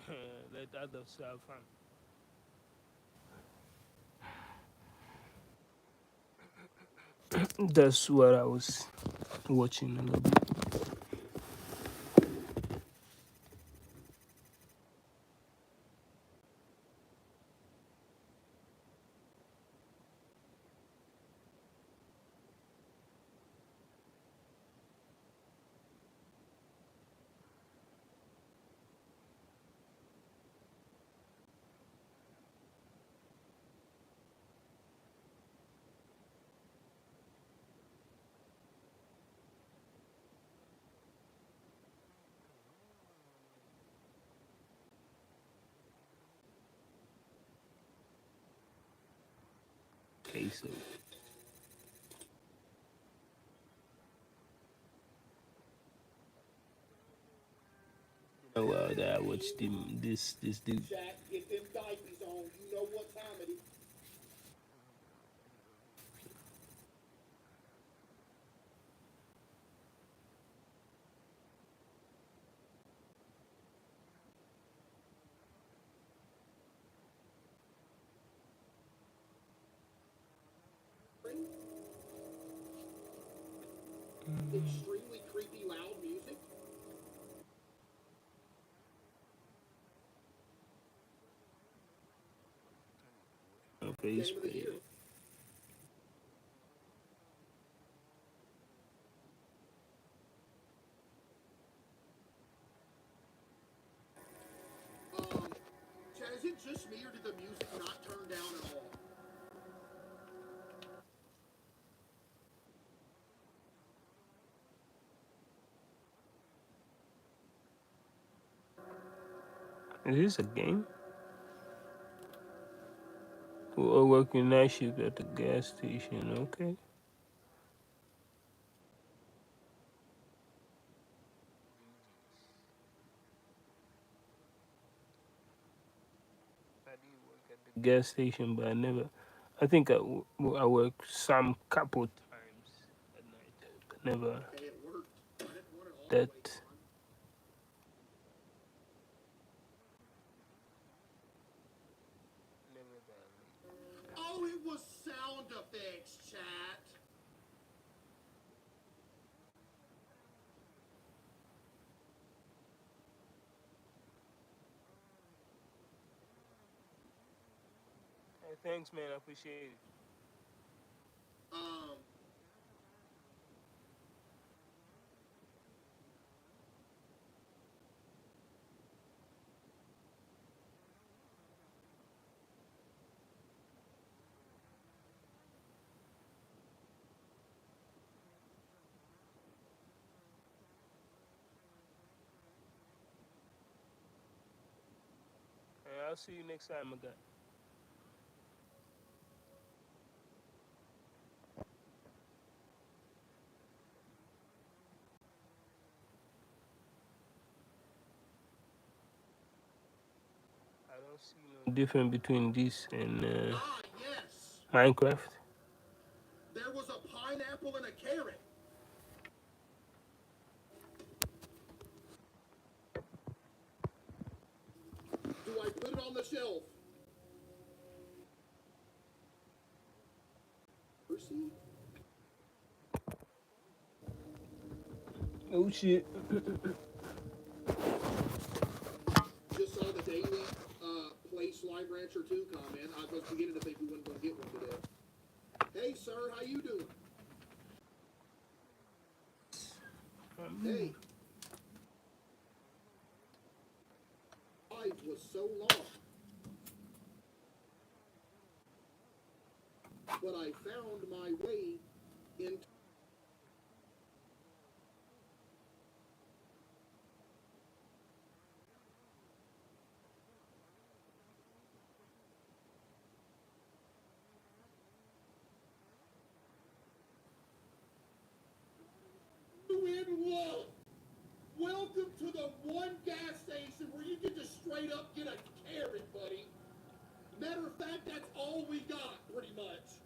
let others have fun. That's what I was watching a little bit. Okay, so that I watched this dude. Jack, get them diapers on. You know what time it is. Extremely creepy loud music. Okay, Game of the year. Chad, is it just me or did the music not turn down at all? Is this a game? Or working night shift at the gas station? Okay. I did work at the gas station, but I never. I think I worked some couple times at night, but never Hey, it worked. I didn't want it all the way that. on. Never that late. Oh, it was sound effects, chat. Thanks, man. I appreciate it. Um, And I'll see you next time, my guy. I don't see no difference between this and yes, Minecraft. there was a pineapple and a carrot. Do I put it on the shelf? Mercy? Oh shit. Just saw the daily Play Slime Rancher 2 comment. I was beginning to think we weren't going to get one today. Hey, sir, how you doing? Hey. Life was so long. But I found my way into... In love. Welcome to the one gas station where you can just straight up get a carrot, buddy. Matter of fact, that's all we got, pretty much.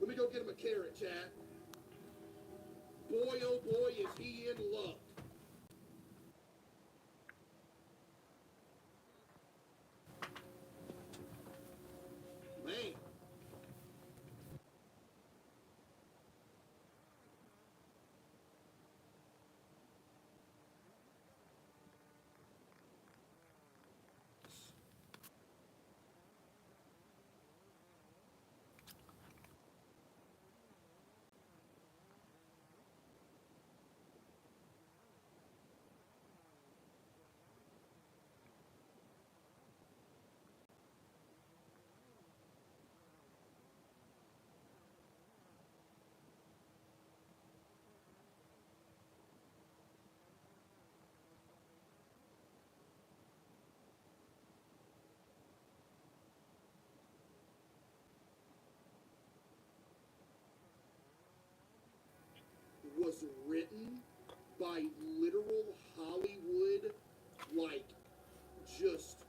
Let me go get him a carrot, chat. Boy, oh boy, is he in love. Man. Was written by literal Hollywood, like, just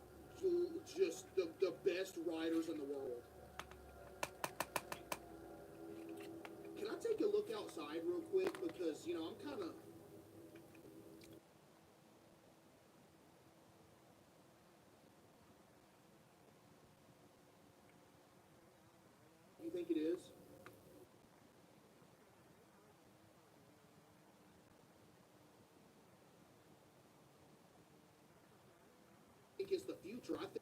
the best writers in the world. Can I take a look outside real quick? Because, you know, I'm kind of... You think it is? I think it's the future. I think...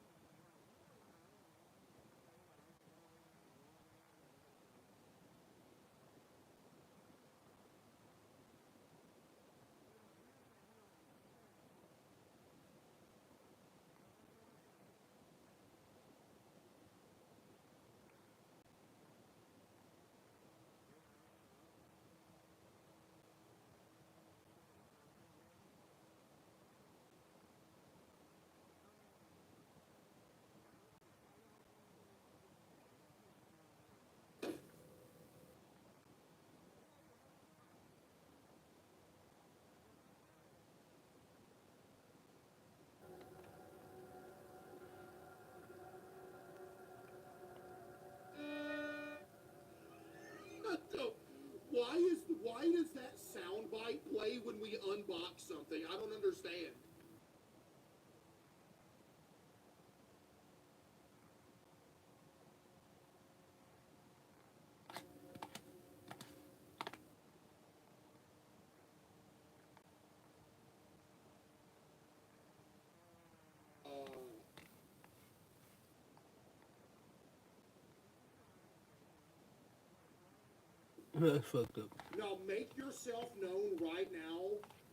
That's fucked up. Now make yourself known right now.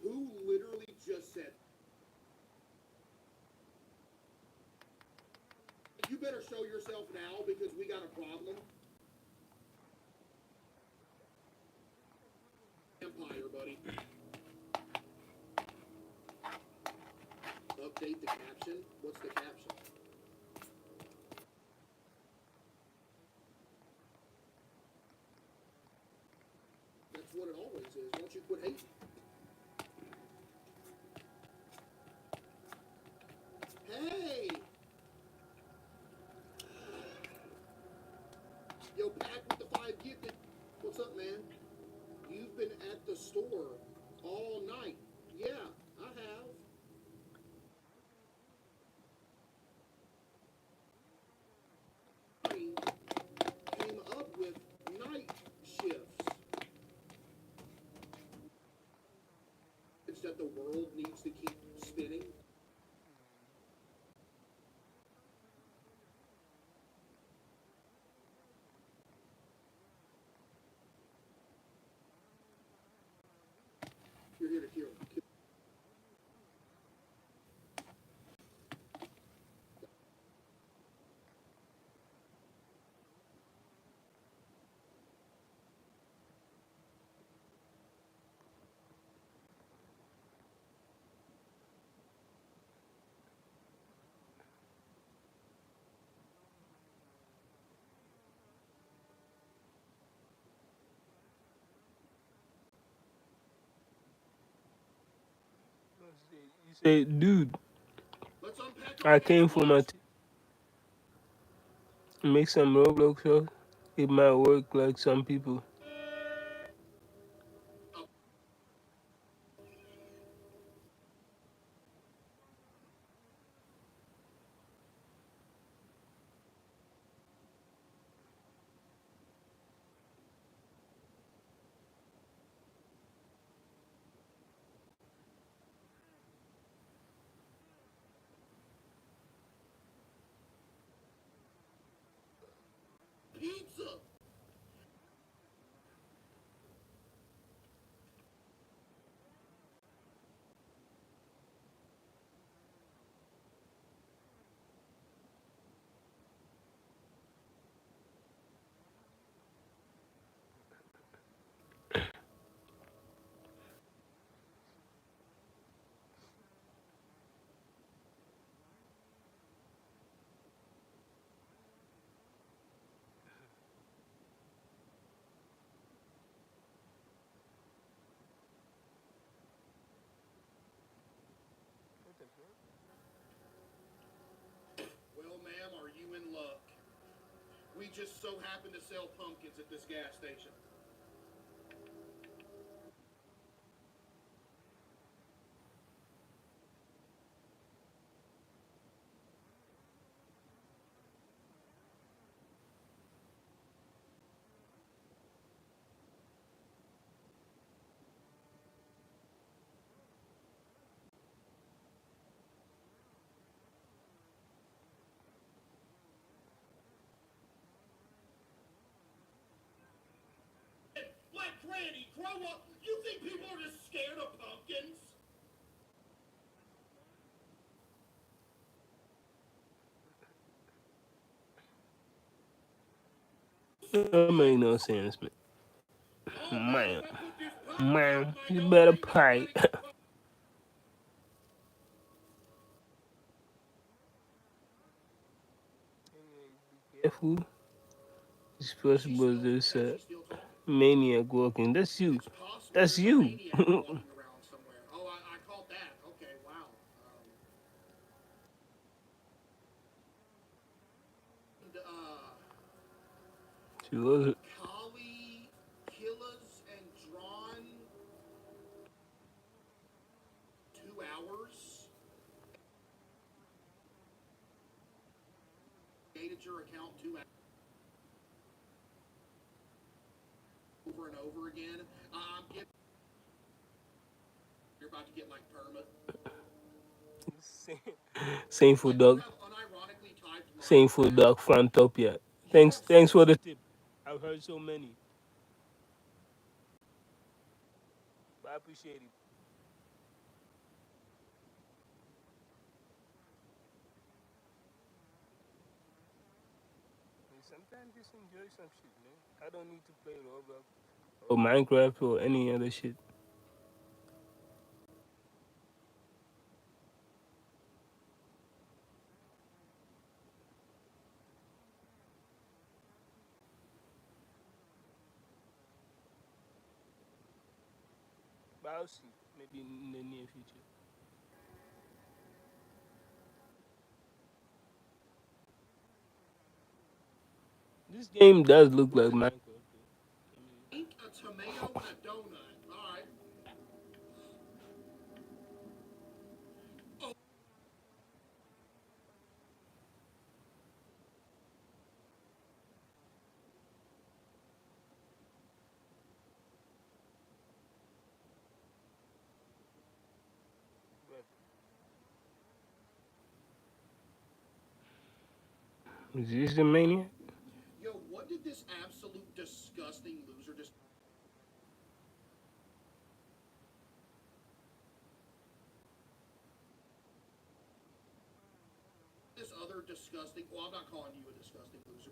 Who literally just said? You better show yourself now because we got a problem. Empire, buddy. Update the caption. What's the caption? That's what it always is. Won't you quit hating? Hey! Yo, Pack with the 5 gifted. What's up, man? You've been at the store all night. Yeah, I have. Came up with night shifts. It's that the world needs to keep spinning. You're here to kill. You say, dude, Let's unpack I our came from a Xbox. make some Roblox show. It might work like some people. Pizza. Well, ma'am, are you in luck? We just so happen to sell pumpkins at this gas station. Black Granny, grow up. You think people are just scared of pumpkins? That make no sense, man. Oh, Man, if I put this pumpkin out man, my you nose, better ain't pray. nobody gonna Careful. This person was this Is she still talking? maniac walking. That's you. It's possible That's there's a you. maniac walking around somewhere. Oh, I caught that. Okay, wow. And, She was. Kali, Killas, and Drawn, 2 hours. Created your account 2 hours over and over again. I'm getting. You're about to get like perma. Same for Like you dog. have unironically typed Same for Minecraft. dog. Fantopia. You Thanks. have Thanks such for the tip. I've heard so many. But I appreciate it. And sometimes just enjoy some shit, man. I don't need to play Roblox or Minecraft or any other shit. But I'll see. Maybe in the near future. This game does look like Minecraft. Ink a tomato and a donut. All right. Is this the Maniac? Yo, what did this absolute disgusting loser just? This other disgusting. Well, I'm not calling you a disgusting loser.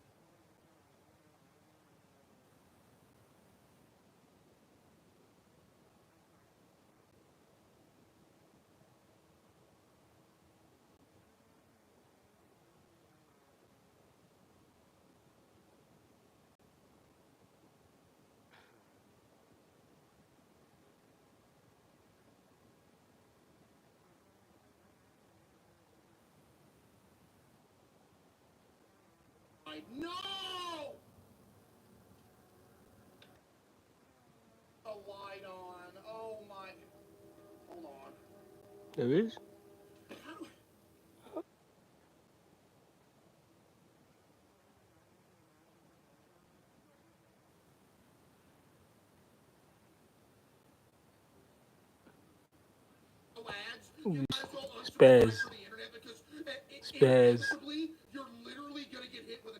No! A light on. Oh my. Hold on. There is? Ads. You might as well Spaz. unsubscribe from the internet because Spaz. inevitably you're literally gonna get hit with a.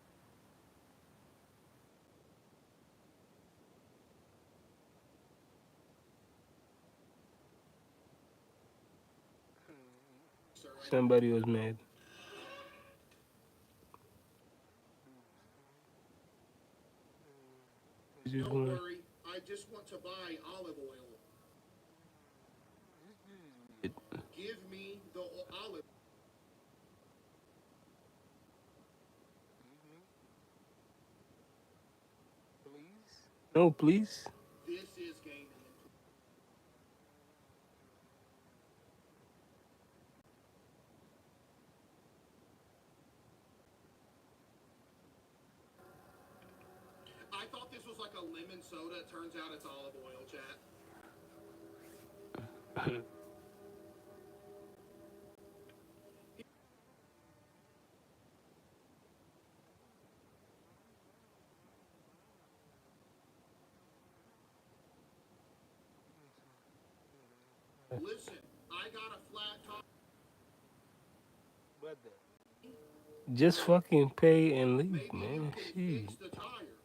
Somebody was mad. Don't worry. I just want to buy olive oil. Give me the olive. No, please. This is gaming. I thought this was like a lemon soda. It turns out it's olive oil, chat. Listen, I got a flat top. Just fucking pay and leave, man. Shit. Fix the tire.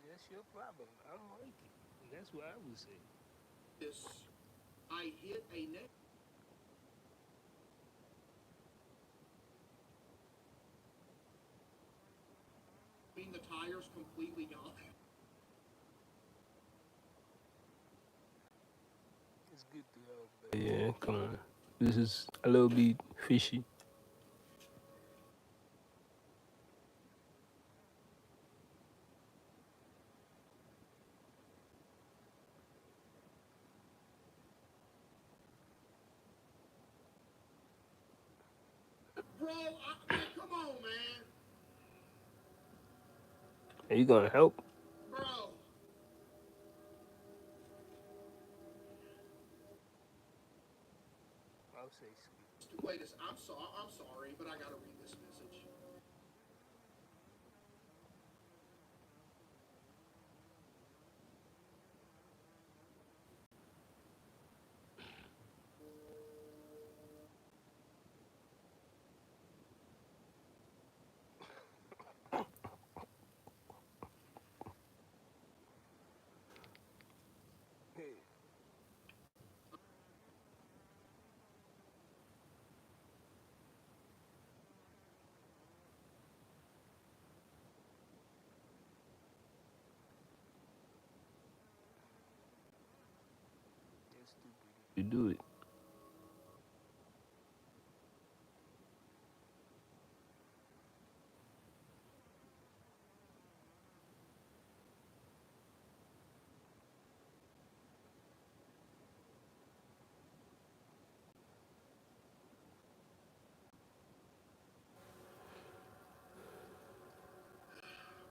That's your problem. I don't like it. That's what I would say. This, I hit a neck. I mean, the tire's completely gone. It's good to have. But yeah, come on. This is a little bit fishy. Bro, man, come on, man. Are you gonna help? Bro. I'll say Wait a second. I'm sorry, but I gotta read this message. You do it.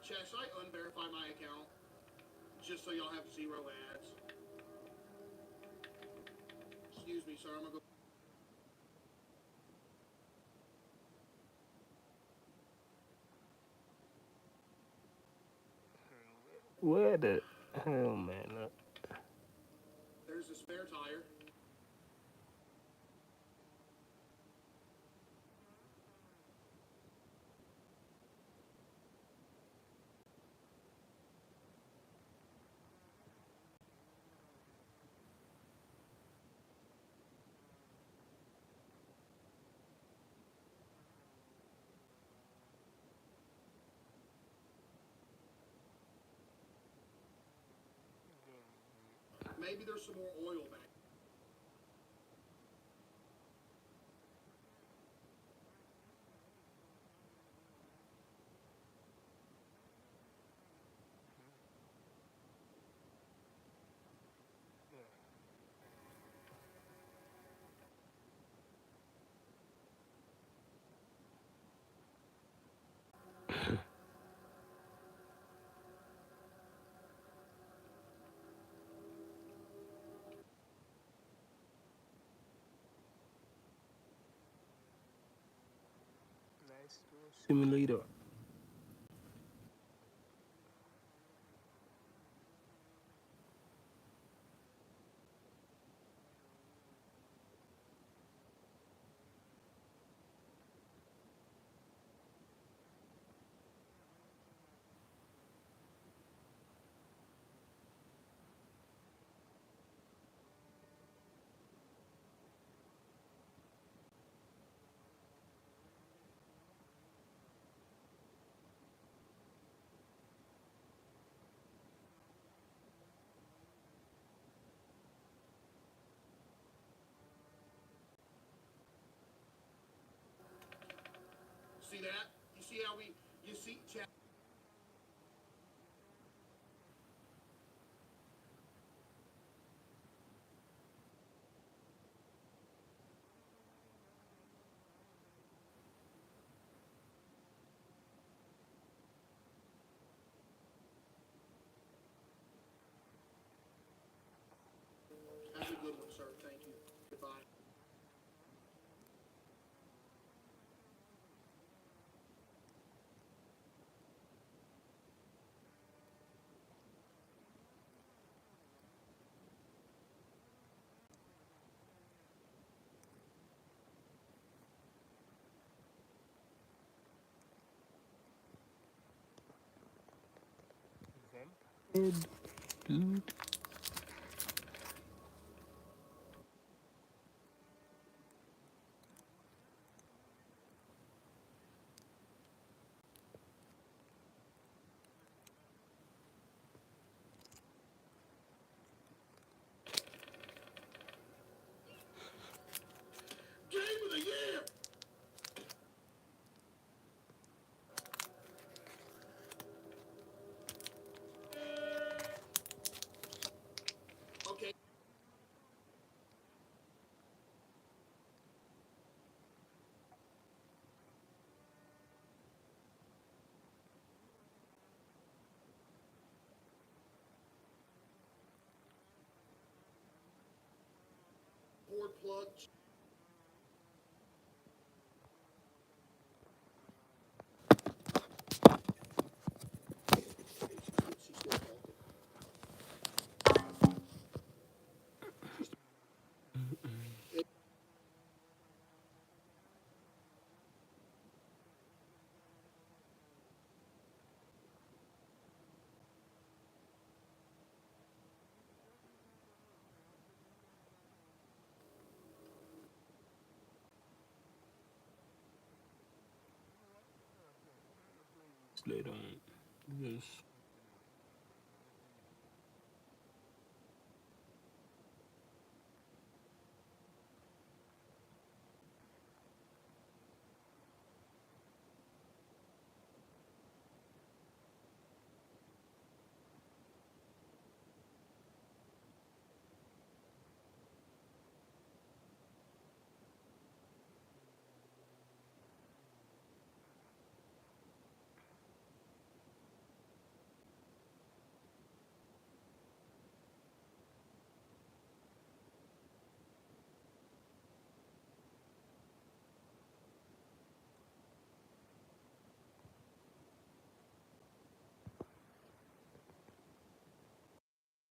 Chad, should I unverify my account just so y'all have 0 ads? Excuse me, sir. I'm gonna go. Where the hell, man? There's a spare tire. Maybe there's some more oil back. Simulator. See that? You see how we? You see, Chad? Have a good one, sir. Thank you. Goodbye. Dude. Game of the year. Okay. Board plug. Later on. Yes.